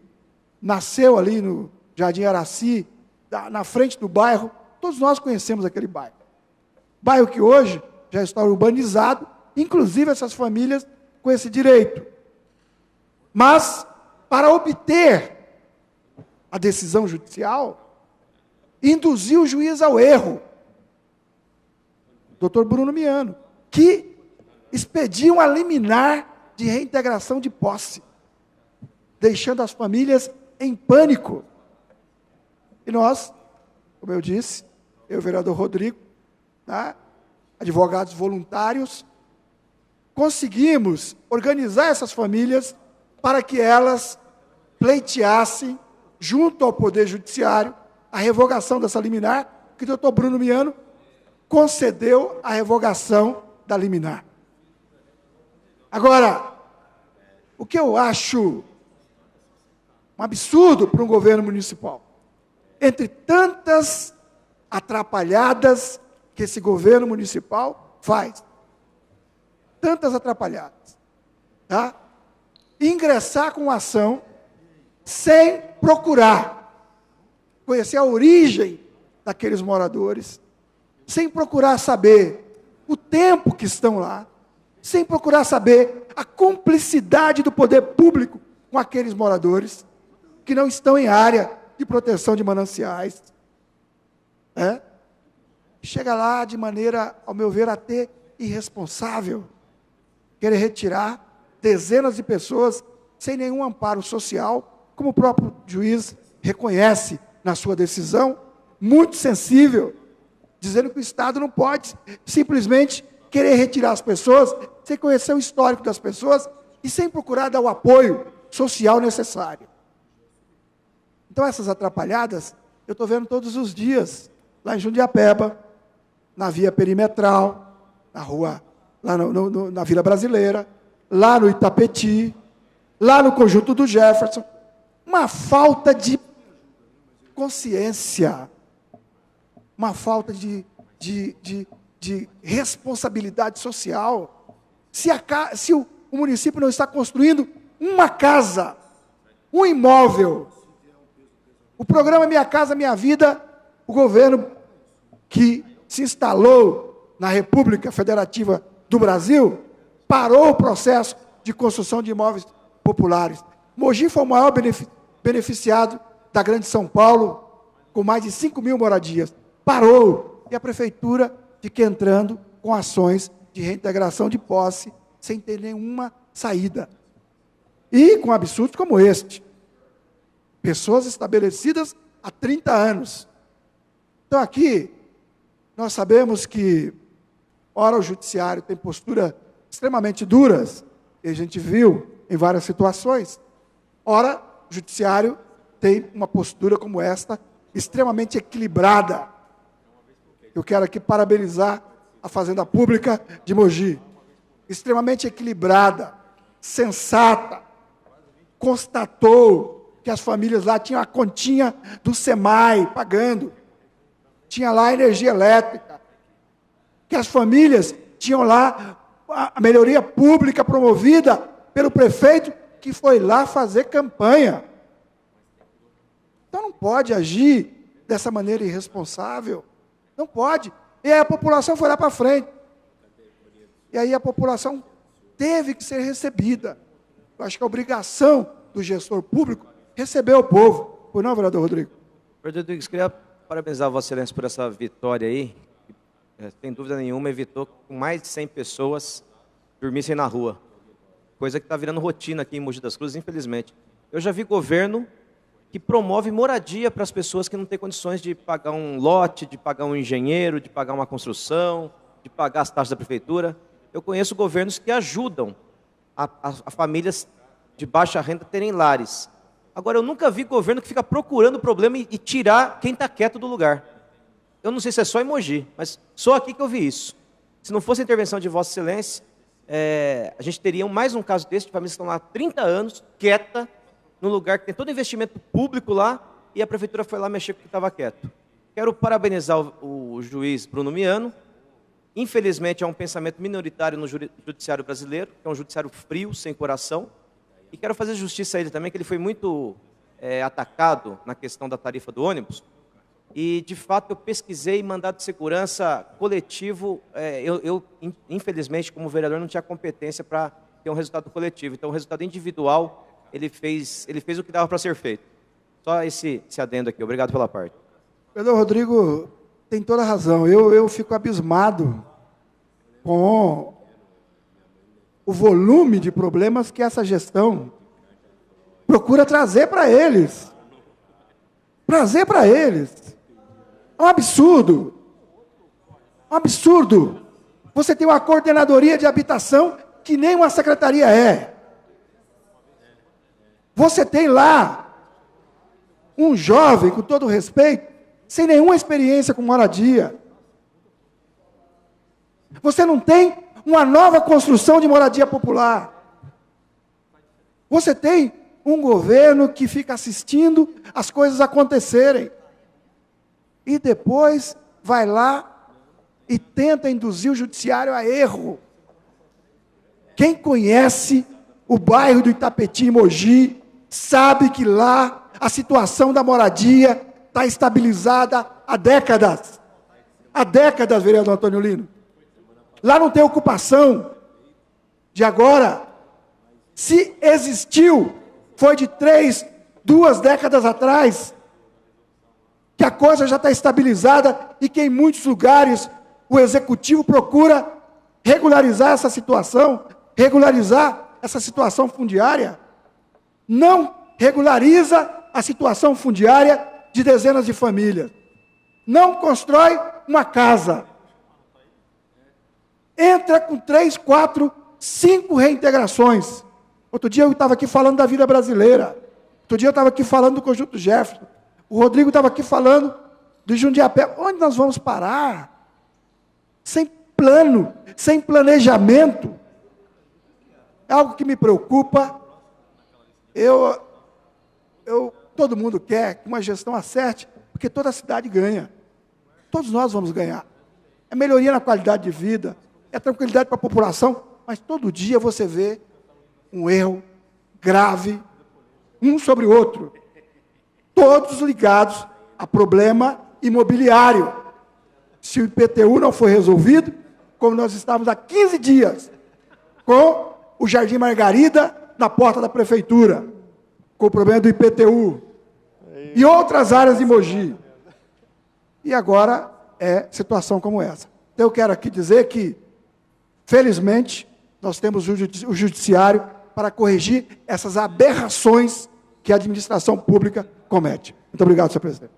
nasceu ali no Jardim Araci, na frente do bairro, todos nós conhecemos aquele bairro. Bairro que hoje já está urbanizado, inclusive essas famílias com esse direito. Mas, para obter a decisão judicial, induziu o juiz ao erro, doutor Bruno Miano, que expediu uma liminar de reintegração de posse, deixando as famílias em pânico. E nós, como eu disse, eu e o vereador Rodrigo, advogados voluntários, conseguimos organizar essas famílias para que elas pleiteassem, junto ao Poder Judiciário, a revogação dessa liminar, que o doutor Bruno Miano concedeu a revogação da liminar. Agora, o que eu acho Um absurdo para um governo municipal. Entre tantas atrapalhadas que esse governo municipal faz. Tantas atrapalhadas. Tá? Ingressar com ação sem procurar conhecer a origem daqueles moradores, sem procurar saber o tempo que estão lá, sem procurar saber a cumplicidade do poder público com aqueles moradores que não estão em área de proteção de mananciais. Chega lá de maneira, ao meu ver, até irresponsável, querer retirar dezenas de pessoas sem nenhum amparo social, como o próprio juiz reconhece na sua decisão, muito sensível, dizendo que o Estado não pode simplesmente querer retirar as pessoas sem conhecer o histórico das pessoas e sem procurar dar o apoio social necessário. Então, essas atrapalhadas, eu estou vendo todos os dias, lá em Jundiapeba, na via perimetral, na rua, lá na Vila Brasileira, lá no Itapetí, lá no Conjunto do Jefferson, uma falta de consciência, uma falta de responsabilidade social. Se o município não está construindo uma casa, um imóvel, o programa Minha Casa Minha Vida, o governo que se instalou na República Federativa do Brasil, parou o processo de construção de imóveis populares. Mogi foi o maior beneficiado da Grande São Paulo, com mais de 5.000 moradias. Parou. E a prefeitura fica entrando com ações de reintegração de posse, sem ter nenhuma saída. E com absurdos como este. Pessoas estabelecidas há 30 anos. Então, aqui, nós sabemos que, ora, o judiciário tem posturas extremamente duras, que a gente viu em várias situações. Ora, o judiciário tem uma postura como esta, extremamente equilibrada. Eu quero aqui parabenizar a Fazenda Pública de Mogi. Extremamente equilibrada, sensata, constatou que as famílias lá tinham a continha do SEMAI pagando, tinha lá a energia elétrica, que as famílias tinham lá a melhoria pública promovida pelo prefeito, que foi lá fazer campanha. Então não pode agir dessa maneira irresponsável. Não pode. E aí a população foi lá para frente. E aí a população teve que ser recebida. Eu acho que a obrigação do gestor público é receber o povo. Pois não, vereador Rodrigo? Vereador Rodrigues, queria parabenizar Vossa Excelência por essa vitória aí. Sem dúvida nenhuma, evitou que mais de 100 pessoas dormissem na rua. Coisa que está virando rotina aqui em Mogi das Cruzes, infelizmente. Eu já vi governo que promove moradia para as pessoas que não têm condições de pagar um lote, de pagar um engenheiro, de pagar uma construção, de pagar as taxas da prefeitura. Eu conheço governos que ajudam a famílias de baixa renda terem lares. Agora, eu nunca vi governo que fica procurando o problema e tirar quem está quieto do lugar. Eu não sei se é só em Mogi, mas só aqui que eu vi isso. Se não fosse a intervenção de Vossa Excelência, a gente teria mais um caso desse, de famílias que estão lá há 30 anos, quieta, num lugar que tem todo investimento público lá, e a prefeitura foi lá mexer porque estava quieto. Quero parabenizar o juiz Bruno Miano. Infelizmente, é um pensamento minoritário no judiciário brasileiro, que é um judiciário frio, sem coração. E quero fazer justiça a ele também, que ele foi muito atacado na questão da tarifa do ônibus. E, de fato, eu pesquisei mandado de segurança coletivo. Infelizmente, como vereador, não tinha competência para ter um resultado coletivo. Então, o resultado individual, ele fez o que dava para ser feito. Só esse adendo aqui. Obrigado pela parte. Vereador Rodrigo tem toda a razão. Eu fico abismado com o volume de problemas que essa gestão procura trazer para eles. Trazer para eles. É um absurdo. Um absurdo. Você tem uma coordenadoria de habitação que nem uma secretaria é. Você tem lá um jovem, com todo respeito, sem nenhuma experiência com moradia. Você não tem uma nova construção de moradia popular. Você tem um governo que fica assistindo as coisas acontecerem. E depois vai lá e tenta induzir o judiciário a erro. Quem conhece o bairro do Itapetim, Mogi, sabe que lá a situação da moradia está estabilizada há décadas. Há décadas, vereador Antônio Lino. Lá não tem ocupação de agora. Se existiu, foi de 2 décadas atrás, que a coisa já está estabilizada e que em muitos lugares o executivo procura regularizar essa situação fundiária. Não regulariza a situação fundiária de dezenas de famílias. Não constrói uma casa. Entra com 3, 4, 5 reintegrações. Outro dia eu estava aqui falando da vida brasileira. Outro dia eu estava aqui falando do Conjunto Jefferson. O Rodrigo estava aqui falando do Jundiapé. Onde nós vamos parar? Sem plano, sem planejamento. É algo que me preocupa. Todo mundo quer que uma gestão acerte, porque toda a cidade ganha. Todos nós vamos ganhar. É melhoria na qualidade de vida, é tranquilidade para a população, mas todo dia você vê um erro grave, um sobre o outro. Todos ligados a problema imobiliário. Se o IPTU não foi resolvido, como nós estávamos há 15 dias, com o Jardim Margarida na porta da prefeitura, com o problema do IPTU, e outras áreas de Mogi. E agora é situação como essa. Então eu quero aqui dizer que, felizmente, nós temos o judiciário para corrigir essas aberrações que a administração pública comete. Muito obrigado, senhor presidente.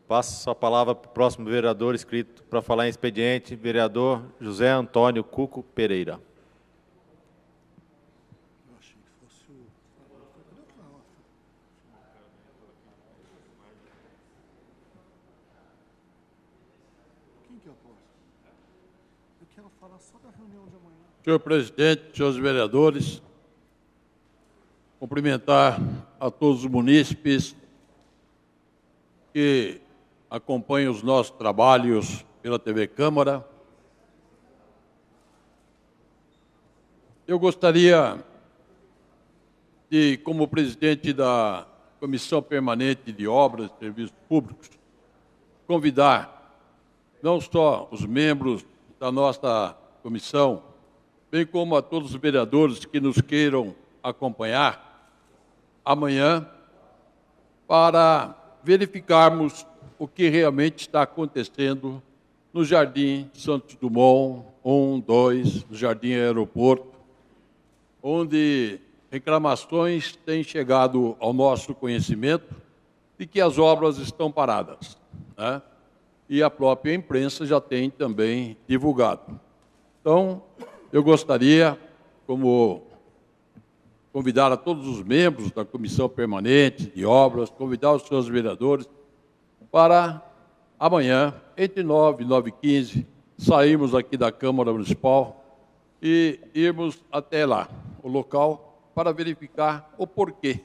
Passo a palavra para o próximo vereador inscrito para falar em expediente, vereador José Antônio Cuco Pereira. Senhor presidente, senhores vereadores, cumprimentar a todos os munícipes que acompanham os nossos trabalhos pela TV Câmara. Eu gostaria de, como presidente da Comissão Permanente de Obras e Serviços Públicos, convidar não só os membros da nossa comissão, bem como a todos os vereadores que nos queiram acompanhar amanhã para verificarmos o que realmente está acontecendo no Jardim Santos Dumont 1, 2, no Jardim Aeroporto, onde reclamações têm chegado ao nosso conhecimento de que as obras estão paradas, né? E a própria imprensa já tem também divulgado. Então, eu gostaria, como convidar a todos os membros da Comissão Permanente de Obras, convidar os senhores vereadores para amanhã, entre 9 e 9h15, sairmos aqui da Câmara Municipal e irmos até lá, o local, para verificar o porquê.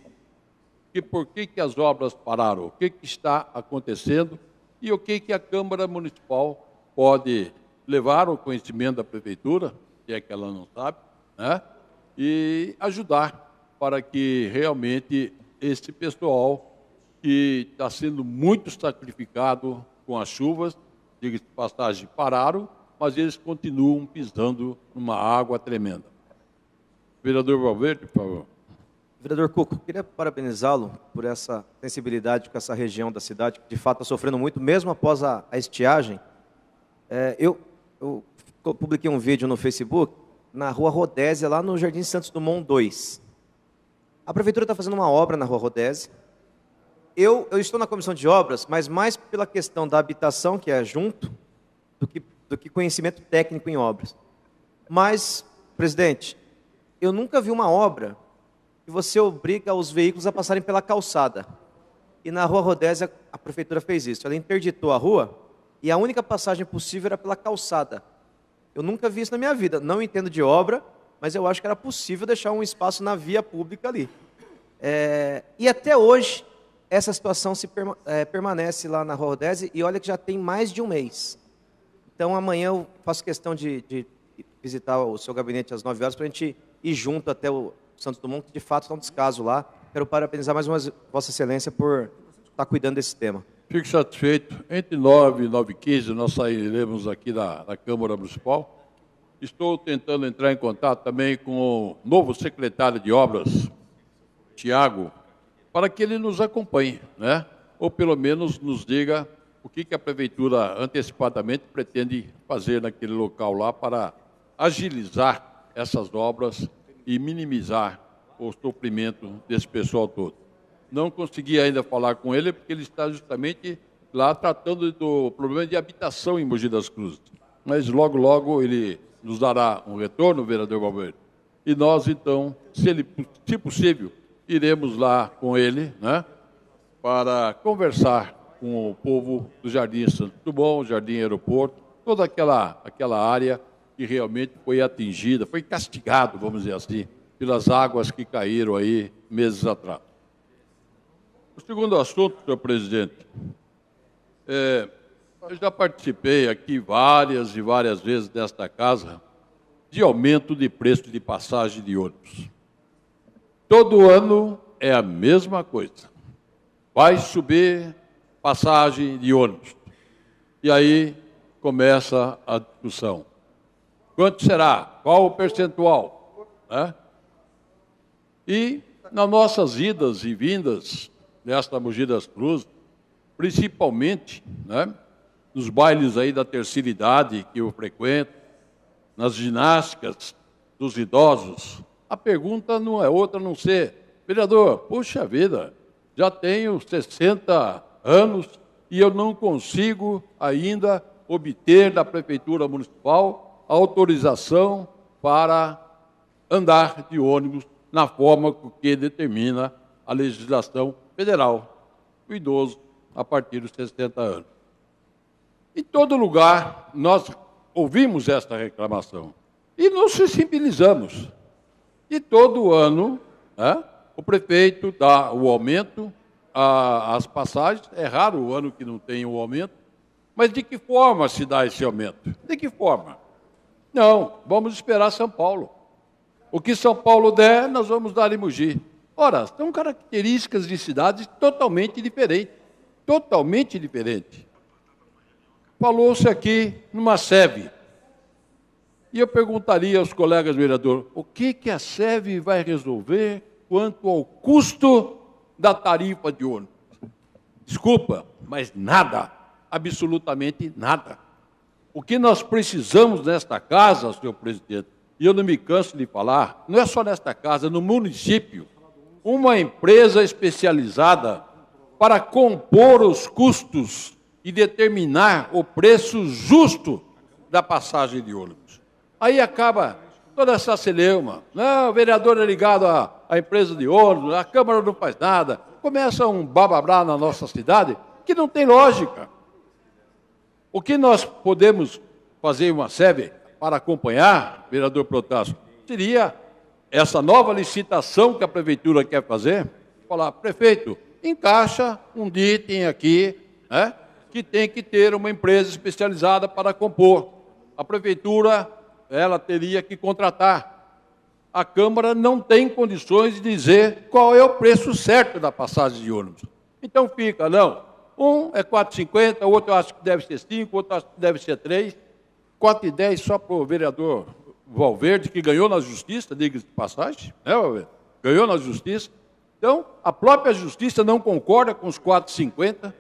E por que as obras pararam, o que está acontecendo e o que a Câmara Municipal pode levar ao conhecimento da Prefeitura, se é que ela não sabe, né? E ajudar para que realmente esse pessoal que está sendo muito sacrificado com as chuvas, diga-se de passagem, pararam, mas eles continuam pisando numa água tremenda. Vereador Valverde, por favor. Vereador Cuco, queria parabenizá-lo por essa sensibilidade com essa região da cidade, que de fato está sofrendo muito, mesmo após a estiagem. Eu publiquei um vídeo no Facebook, na Rua Rodésia, lá no Jardim Santos Dumont 2. A Prefeitura está fazendo uma obra na Rua Rodésia. Eu estou na Comissão de Obras, mas mais pela questão da habitação, que é junto, do que conhecimento técnico em obras. Mas, presidente, eu nunca vi uma obra que você obriga os veículos a passarem pela calçada. E na Rua Rodésia, a Prefeitura fez isso. Ela interditou a rua e a única passagem possível era pela calçada. Eu nunca vi isso na minha vida. Não entendo de obra, mas eu acho que era possível deixar um espaço na via pública ali. E até hoje, essa situação permanece lá na Rodese, e olha que já tem mais de um mês. Então, amanhã eu faço questão de visitar o seu gabinete às 9 horas para a gente ir junto até o Santos Dumont, que de fato está um descaso lá. Quero parabenizar mais uma vez Vossa Excelência por estar cuidando desse tema. Fico satisfeito. Entre 9 e 9h15 nós sairemos aqui da Câmara Municipal. Estou tentando entrar em contato também com o novo secretário de Obras, Tiago, para que ele nos acompanhe, né? Ou pelo menos nos diga o que a Prefeitura antecipadamente pretende fazer naquele local lá para agilizar essas obras e minimizar o sofrimento desse pessoal todo. Não consegui ainda falar com ele, porque ele está justamente lá tratando do problema de habitação em Mogi das Cruzes. Mas logo, logo ele nos dará um retorno, o vereador Valverde. E nós, então, se possível, iremos lá com ele, né, para conversar com o povo do Jardim Santos Dumont, Jardim Aeroporto, toda aquela área que realmente foi atingida, foi castigado, vamos dizer assim, pelas águas que caíram aí meses atrás. O segundo assunto, senhor presidente, eu já participei aqui várias e várias vezes nesta casa de aumento de preço de passagem de ônibus. Todo ano é a mesma coisa. Vai subir passagem de ônibus. E aí começa a discussão. Quanto será? Qual o percentual? Né? E nas nossas idas e vindas nesta Mogi das Cruzes, principalmente, né, nos bailes aí da terceira idade que eu frequento, nas ginásticas dos idosos, a pergunta não é outra a não ser: vereador, puxa vida, já tenho 60 anos e eu não consigo ainda obter da Prefeitura Municipal a autorização para andar de ônibus na forma que determina a legislação federal, o idoso a partir dos 60 anos. Em todo lugar, nós ouvimos esta reclamação e nos sensibilizamos. E todo ano, né, o prefeito dá o aumento às passagens. É raro o ano que não tem o aumento. Mas de que forma se dá esse aumento? De que forma? Não, vamos esperar São Paulo. O que São Paulo der, nós vamos dar em Mogi. Ora, são características de cidades totalmente diferentes. Totalmente diferentes. Falou-se aqui numa SEV. E eu perguntaria aos colegas vereadores, o que a SEV vai resolver quanto ao custo da tarifa de ônibus? Desculpa, mas nada, absolutamente nada. O que nós precisamos nesta casa, senhor presidente, e eu não me canso de falar, não é só nesta casa, no município, uma empresa especializada para compor os custos e determinar o preço justo da passagem de ônibus. Aí acaba toda essa celeuma. Não, o vereador é ligado à empresa de ônibus, a Câmara não faz nada. Começa um bababrá na nossa cidade que não tem lógica. O que nós podemos fazer uma SEV para acompanhar, vereador Protásio, seria essa nova licitação que a Prefeitura quer fazer, falar, prefeito, encaixa um item aqui, né, que tem que ter uma empresa especializada para compor. A Prefeitura, ela teria que contratar. A Câmara não tem condições de dizer qual é o preço certo da passagem de ônibus. Então fica, não, um é 4,50, o outro eu acho que deve ser 5, o outro acho que deve ser 3, 4,10 só para o vereador Valverde, que ganhou na Justiça, diga-se de passagem, né, Valverde? Ganhou na Justiça. Então, a própria Justiça não concorda com os 4,50,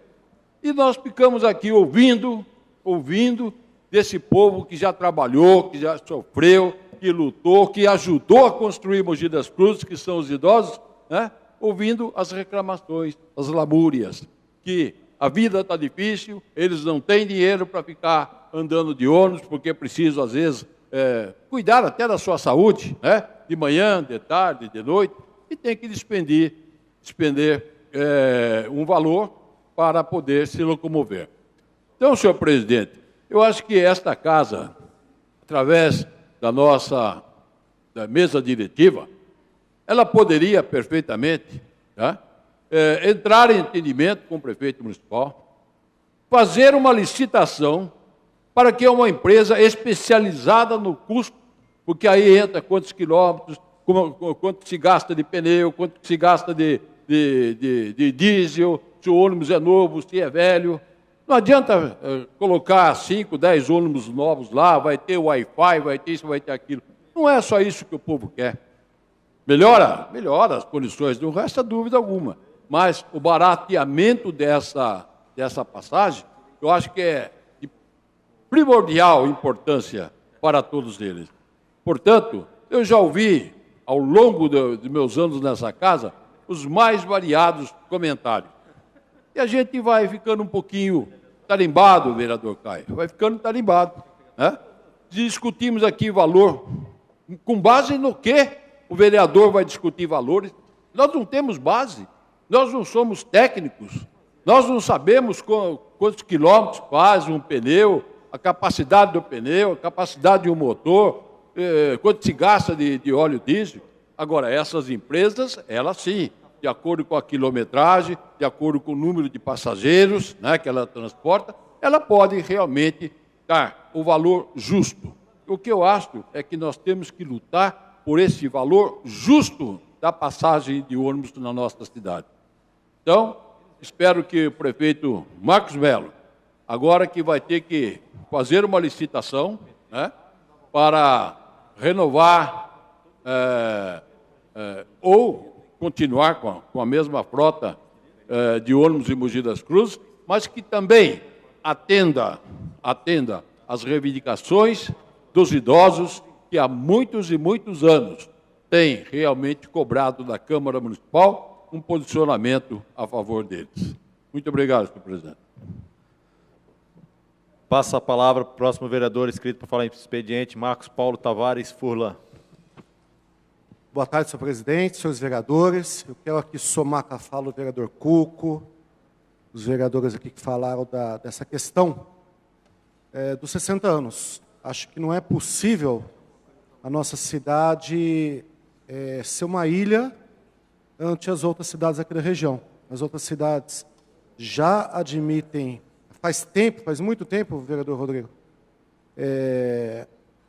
e nós ficamos aqui ouvindo desse povo que já trabalhou, que já sofreu, que lutou, que ajudou a construir Mogi das Cruzes, que são os idosos, né? Ouvindo as reclamações, as lamúrias, que a vida está difícil, eles não têm dinheiro para ficar andando de ônibus, porque precisam, às vezes, cuidar até da sua saúde, né? De manhã, de tarde, de noite, e tem que despender um valor para poder se locomover. Então, senhor presidente, eu acho que esta casa, através da nossa da mesa diretiva, ela poderia perfeitamente, tá, entrar em entendimento com o prefeito municipal, fazer uma licitação para que uma empresa especializada no custo, porque aí entra quantos quilômetros, quanto se gasta de pneu, quanto se gasta de diesel, se o ônibus é novo, se é velho. Não adianta colocar 5, 10 ônibus novos lá, vai ter Wi-Fi, vai ter isso, vai ter aquilo. Não é só isso que o povo quer. Melhora as condições, não resta dúvida alguma. Mas o barateamento dessa passagem, eu acho que é de primordial importância para todos eles. Portanto, eu já ouvi, ao longo de meus anos nessa casa, os mais variados comentários. E a gente vai ficando um pouquinho tarimbado, vereador Caio, vai ficando tarimbado, né? Discutimos aqui valor, com base no quê? O vereador vai discutir valores. Nós não temos base, nós não somos técnicos, nós não sabemos quantos quilômetros faz um pneu, a capacidade do pneu, a capacidade de um motor, quanto se gasta de óleo diesel. Agora, essas empresas, elas sim, de acordo com a quilometragem, de acordo com o número de passageiros, né, que ela transporta, ela pode realmente dar o valor justo. O que eu acho é que nós temos que lutar por esse valor justo da passagem de ônibus na nossa cidade. Então, espero que o prefeito Marcos Melo, agora que vai ter que fazer uma licitação, né, para renovar ou continuar com a mesma frota de ônibus em Mogi das Cruzes, mas que também atenda às reivindicações dos idosos que há muitos e muitos anos têm realmente cobrado da Câmara Municipal um posicionamento a favor deles. Muito obrigado, senhor presidente. Passa a palavra para o próximo vereador inscrito para falar em expediente, Marcos Paulo Tavares Furlan. Boa tarde, senhor presidente, senhores vereadores. Eu quero aqui somar com a fala do vereador Cuco, os vereadores aqui que falaram dessa questão dos 60 anos. Acho que não é possível a nossa cidade ser uma ilha ante as outras cidades aqui da região. As outras cidades já admitem, faz muito tempo, vereador Rodrigo,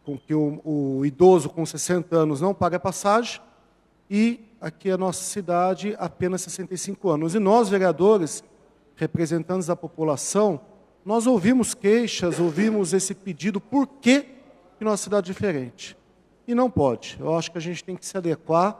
com que o idoso com 60 anos não paga passagem, e aqui a nossa cidade apenas 65 anos. E nós, vereadores, representantes da população, nós ouvimos queixas, ouvimos esse pedido, por que nossa cidade é diferente? E não pode. Eu acho que a gente tem que se adequar.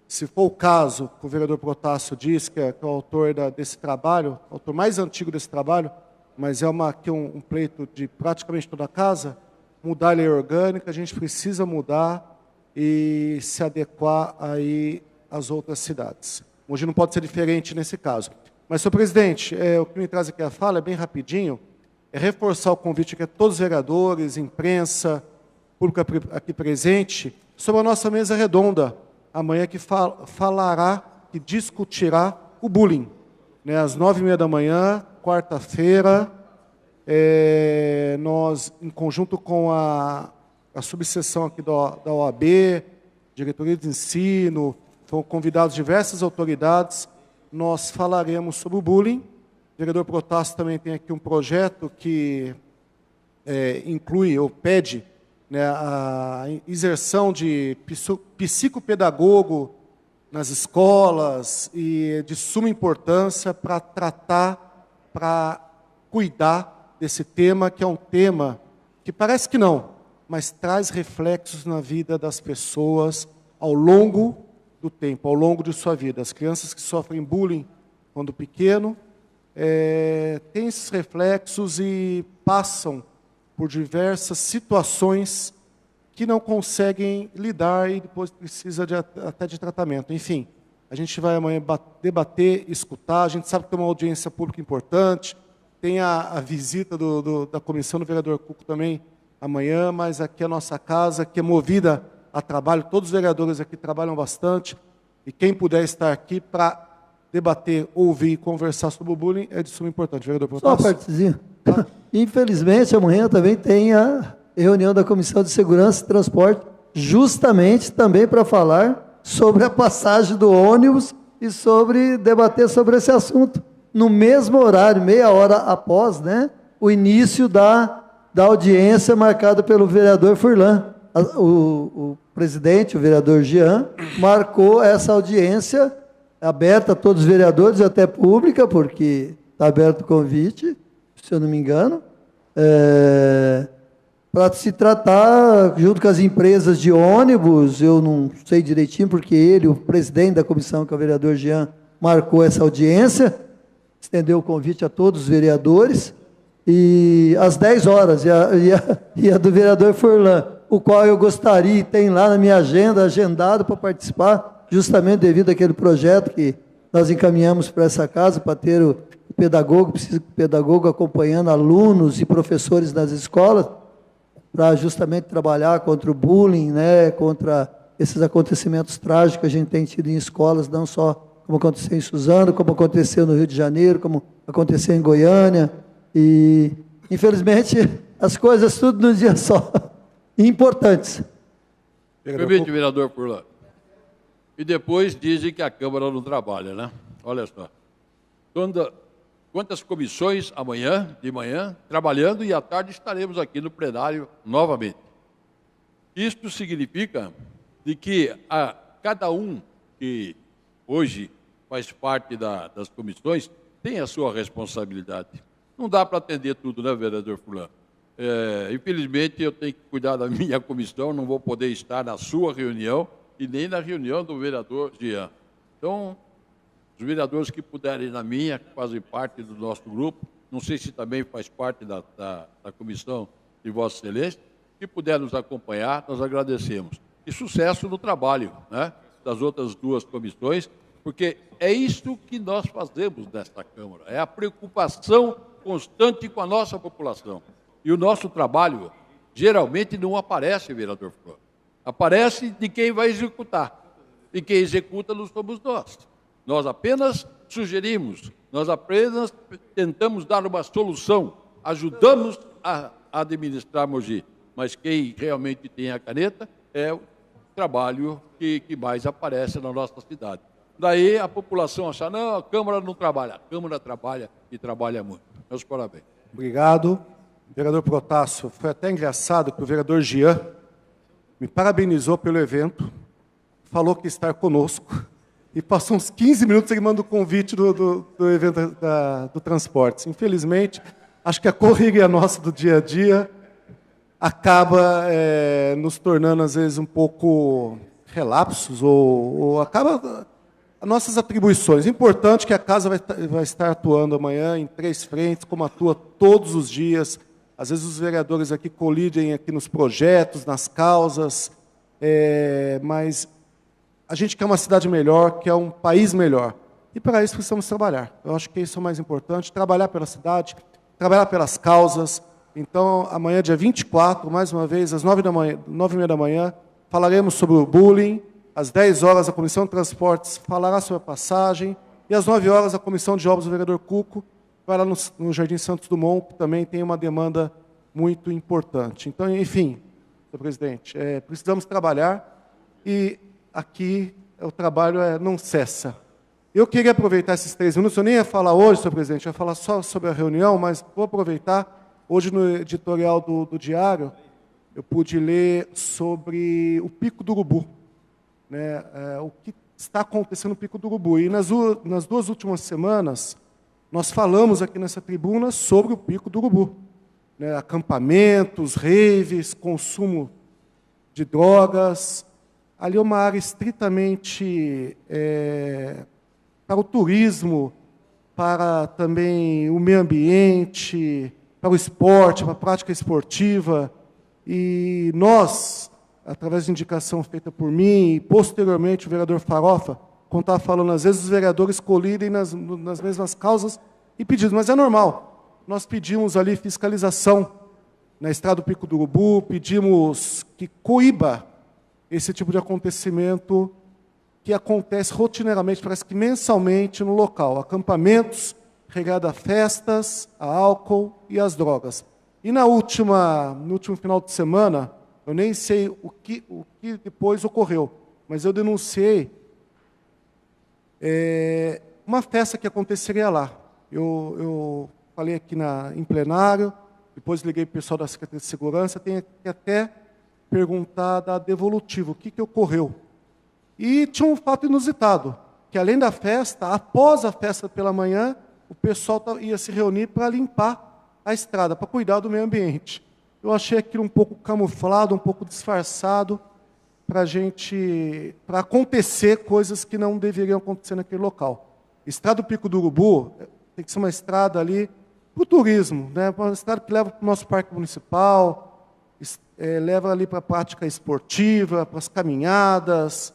Se for o caso, que o vereador Protássio diz, que é o autor desse trabalho, o autor mais antigo desse trabalho, mas é aqui um pleito de praticamente toda a casa, mudar a lei orgânica, a gente precisa mudar e se adequar aí às outras cidades. Hoje não pode ser diferente nesse caso. Mas, senhor presidente, o que me traz aqui a fala é bem rapidinho, é reforçar o convite que a todos os vereadores, imprensa, público aqui presente, sobre a nossa mesa redonda, amanhã que falará, que discutirá o bullying, né, às 9h30 da manhã, quarta-feira, nós, em conjunto com a subseção aqui da OAB, diretoria de ensino, foram convidados diversas autoridades, nós falaremos sobre o bullying. O vereador Protássio também tem aqui um projeto que inclui ou pede, né, a inserção de psicopedagogo nas escolas, e de suma importância para tratar, para cuidar desse tema, que é um tema que parece que não, mas traz reflexos na vida das pessoas ao longo do tempo, ao longo de sua vida. As crianças que sofrem bullying quando pequeno têm esses reflexos e passam por diversas situações que não conseguem lidar e depois precisa até de tratamento. Enfim, a gente vai amanhã debater, escutar, a gente sabe que tem uma audiência pública importante, tem a visita da comissão do vereador Cuco também amanhã, mas aqui é a nossa casa, que é movida a trabalho, todos os vereadores aqui trabalham bastante, e quem puder estar aqui para debater, ouvir e conversar sobre o bullying é de suma importância. Vereador Protássio. Só uma partezinha. Infelizmente, amanhã também tem a reunião da Comissão de Segurança e Transporte, justamente também para falar sobre a passagem do ônibus e debater sobre esse assunto, no mesmo horário, meia hora após, né, o início da audiência marcada pelo vereador Furlan. O presidente, o vereador Jean, marcou essa audiência aberta a todos os vereadores, até pública, porque está aberto o convite, se eu não me engano, para se tratar, junto com as empresas de ônibus, eu não sei direitinho, porque ele, o presidente da comissão, que é o vereador Jean, marcou essa audiência, estendeu o convite a todos os vereadores, e às 10 horas, e a do vereador Furlan, o qual eu gostaria, tem lá na minha agenda, agendado para participar, justamente devido àquele projeto que nós encaminhamos para essa casa, para ter o pedagogo acompanhando alunos e professores nas escolas, para justamente trabalhar contra o bullying, né, contra esses acontecimentos trágicos que a gente tem tido em escolas, não só como aconteceu em Suzano, como aconteceu no Rio de Janeiro, como aconteceu em Goiânia, e infelizmente as coisas tudo num dia só, importantes. Permite, vereador Furlan. E depois dizem que a Câmara não trabalha, né? Olha só. Quantas comissões de manhã, trabalhando, e à tarde estaremos aqui no plenário novamente. Isto significa de que cada um que hoje faz parte das comissões tem a sua responsabilidade. Não dá para atender tudo, né, vereador Furlan? Infelizmente, eu tenho que cuidar da minha comissão, não vou poder estar na sua reunião e nem na reunião do vereador Jean. Então, os vereadores que puderem ir na minha, que fazem parte do nosso grupo, não sei se também faz parte da comissão de Vossa Excelência, que puder nos acompanhar, nós agradecemos. E sucesso no trabalho, né, das outras duas comissões, porque é isso que nós fazemos nesta Câmara, é a preocupação constante com a nossa população. E o nosso trabalho, geralmente, não aparece, vereador Flor. Aparece de quem vai executar. E quem executa não somos nós. Nós apenas sugerimos, nós apenas tentamos dar uma solução, ajudamos a administrar Mogi. Mas quem realmente tem a caneta é o trabalho que mais aparece na nossa cidade. Daí a população achar, não, a Câmara não trabalha. A Câmara trabalha e trabalha muito. Meus parabéns. Obrigado. Vereador Protássio, foi até engraçado que o vereador Jean me parabenizou pelo evento, falou que ia estar conosco, e passou uns 15 minutos ele manda o convite do evento do transporte. Infelizmente, acho que a correria nossa do dia a dia acaba nos tornando, às vezes, um pouco relapsos, ou acaba as nossas atribuições. Importante que a casa vai estar atuando amanhã em 3 frentes, como atua todos os dias. Às vezes os vereadores aqui colidem aqui nos projetos, nas causas, mas a gente quer uma cidade melhor, quer um país melhor. E para isso precisamos trabalhar. Eu acho que isso é o mais importante, trabalhar pela cidade, trabalhar pelas causas. Então, amanhã, dia 24, mais uma vez, às 9h30 da manhã, falaremos sobre o bullying. Às 10 horas, a Comissão de Transportes falará sobre a passagem. E às 9 horas, a Comissão de Obras do vereador Cuco vai lá no Jardim Santos Dumont, que também tem uma demanda muito importante. Então, enfim, senhor presidente, precisamos trabalhar e aqui o trabalho não cessa. Eu queria aproveitar esses 3 minutos, eu nem ia falar hoje, senhor presidente, eu ia falar só sobre a reunião, mas vou aproveitar. Hoje, no editorial do Diário, eu pude ler sobre o Pico do Urubu, né, o que está acontecendo no Pico do Urubu. E nas 2 últimas semanas, nós falamos aqui nessa tribuna sobre o Pico do Urubu, né, acampamentos, raves, consumo de drogas. Ali é uma área estritamente para o turismo, para também o meio ambiente, para o esporte, para a prática esportiva. E nós, através de indicação feita por mim, e posteriormente o vereador Farofa, quando estava falando, às vezes os vereadores colidem nas mesmas causas e pedidos, mas é normal. Nós pedimos ali fiscalização na estrada do Pico do Urubu, pedimos que coíba esse tipo de acontecimento que acontece rotineiramente, parece que mensalmente no local. Acampamentos, regada a festas, a álcool e as drogas. E no último final de semana, Eu nem sei o que depois ocorreu, mas eu denunciei uma festa que aconteceria lá. Eu falei aqui em plenário, depois liguei para o pessoal da Secretaria de Segurança, tenho que até perguntar da Devolutiva o que ocorreu. E tinha um fato inusitado, que além da festa, após a festa pela manhã, o pessoal ia se reunir para limpar a estrada, para cuidar do meio ambiente. Eu achei aquilo um pouco camuflado, um pouco disfarçado, para acontecer coisas que não deveriam acontecer naquele local. Estrada do Pico do Urubu tem que ser uma estrada ali para o turismo, né? Uma estrada que leva para o nosso parque municipal, leva ali para a prática esportiva, para as caminhadas,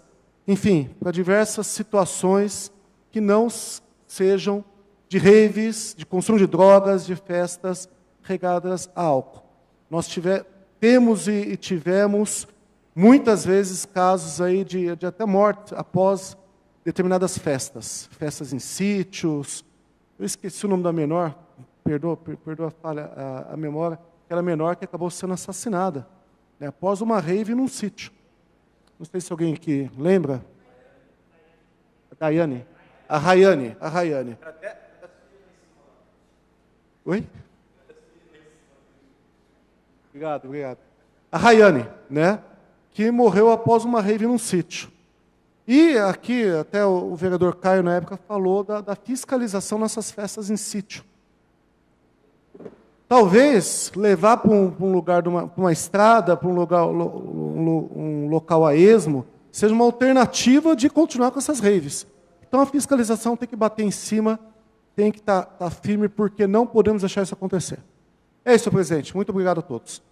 enfim, para diversas situações que não sejam de raves, de consumo de drogas, de festas regadas a álcool. Nós temos e tivemos muitas vezes casos aí de até morte após determinadas festas em sítios. Eu esqueci o nome da menor, perdoa a falha, a memória, aquela menor que acabou sendo assassinada, né, após uma rave num sítio. Não sei se alguém aqui lembra. A Rayane. Oi? Obrigado. A Rayane, né, que morreu após uma rave num sítio. E aqui, até o vereador Caio, na época, falou da fiscalização nessas festas em sítio. Talvez levar para um lugar, para uma estrada, para um local a esmo, seja uma alternativa de continuar com essas raves. Então a fiscalização tem que bater em cima, tem que estar firme, porque não podemos deixar isso acontecer. É isso, presidente. Muito obrigado a todos.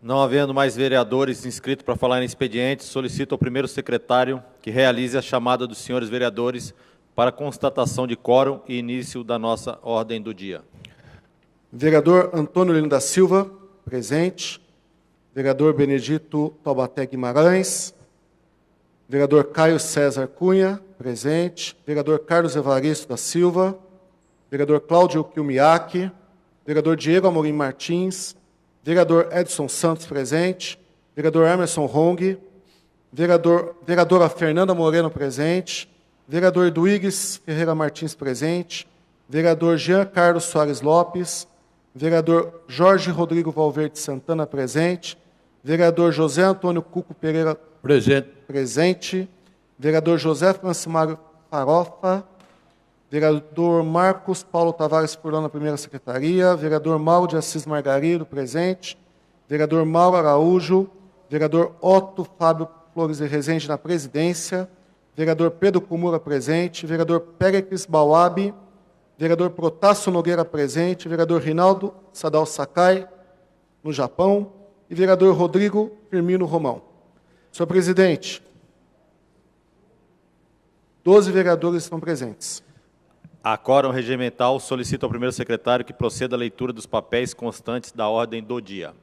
Não havendo mais vereadores inscritos para falar em expediente, solicito ao primeiro secretário que realize a chamada dos senhores vereadores para constatação de quórum e início da nossa ordem do dia. Vereador Antônio Lino da Silva, presente. Vereador Benedito Taubaté Guimarães. Vereador Caio César Cunha, presente. Vereador Carlos Evaristo da Silva. Vereador Cláudio Kilmiak. Vereador Diego Amorim Martins. Vereador Edson Santos, presente. Vereador Emerson Hong. Vereadora Fernanda Moreno, presente. Vereador Eduígues Ferreira Martins, presente. Vereador Jean Carlos Soares Lopes. Vereador Jorge Rodrigo Valverde Santana, presente. Vereador José Antônio Cuco Pereira, presente. Vereador José Francimário Farofa. Vereador Marcos Paulo Tavares Furlan, na primeira secretaria. Vereador Mauro de Assis Margarido, presente. Vereador Mauro Araújo. Vereador Otto Fábio Flores de Rezende, na presidência. Vereador Pedro Kumura, presente. Vereador Péricles Bauabe. Vereador Protássio Nogueira, presente. Vereador Rinaldo Sadal Sakai, no Japão. E vereador Rodrigo Firmino Romão. Senhor presidente, 12 vereadores estão presentes. A quórum regimental, solicito ao primeiro secretário que proceda à leitura dos papéis constantes da ordem do dia.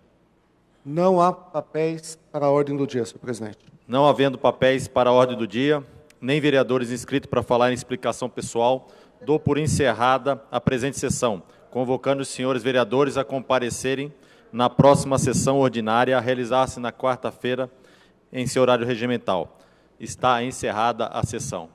Não há papéis para a ordem do dia, senhor presidente. Não havendo papéis para a ordem do dia, nem vereadores inscritos para falar em explicação pessoal, dou por encerrada a presente sessão, convocando os senhores vereadores a comparecerem na próxima sessão ordinária, a realizar-se na quarta-feira, em seu horário regimental. Está encerrada a sessão.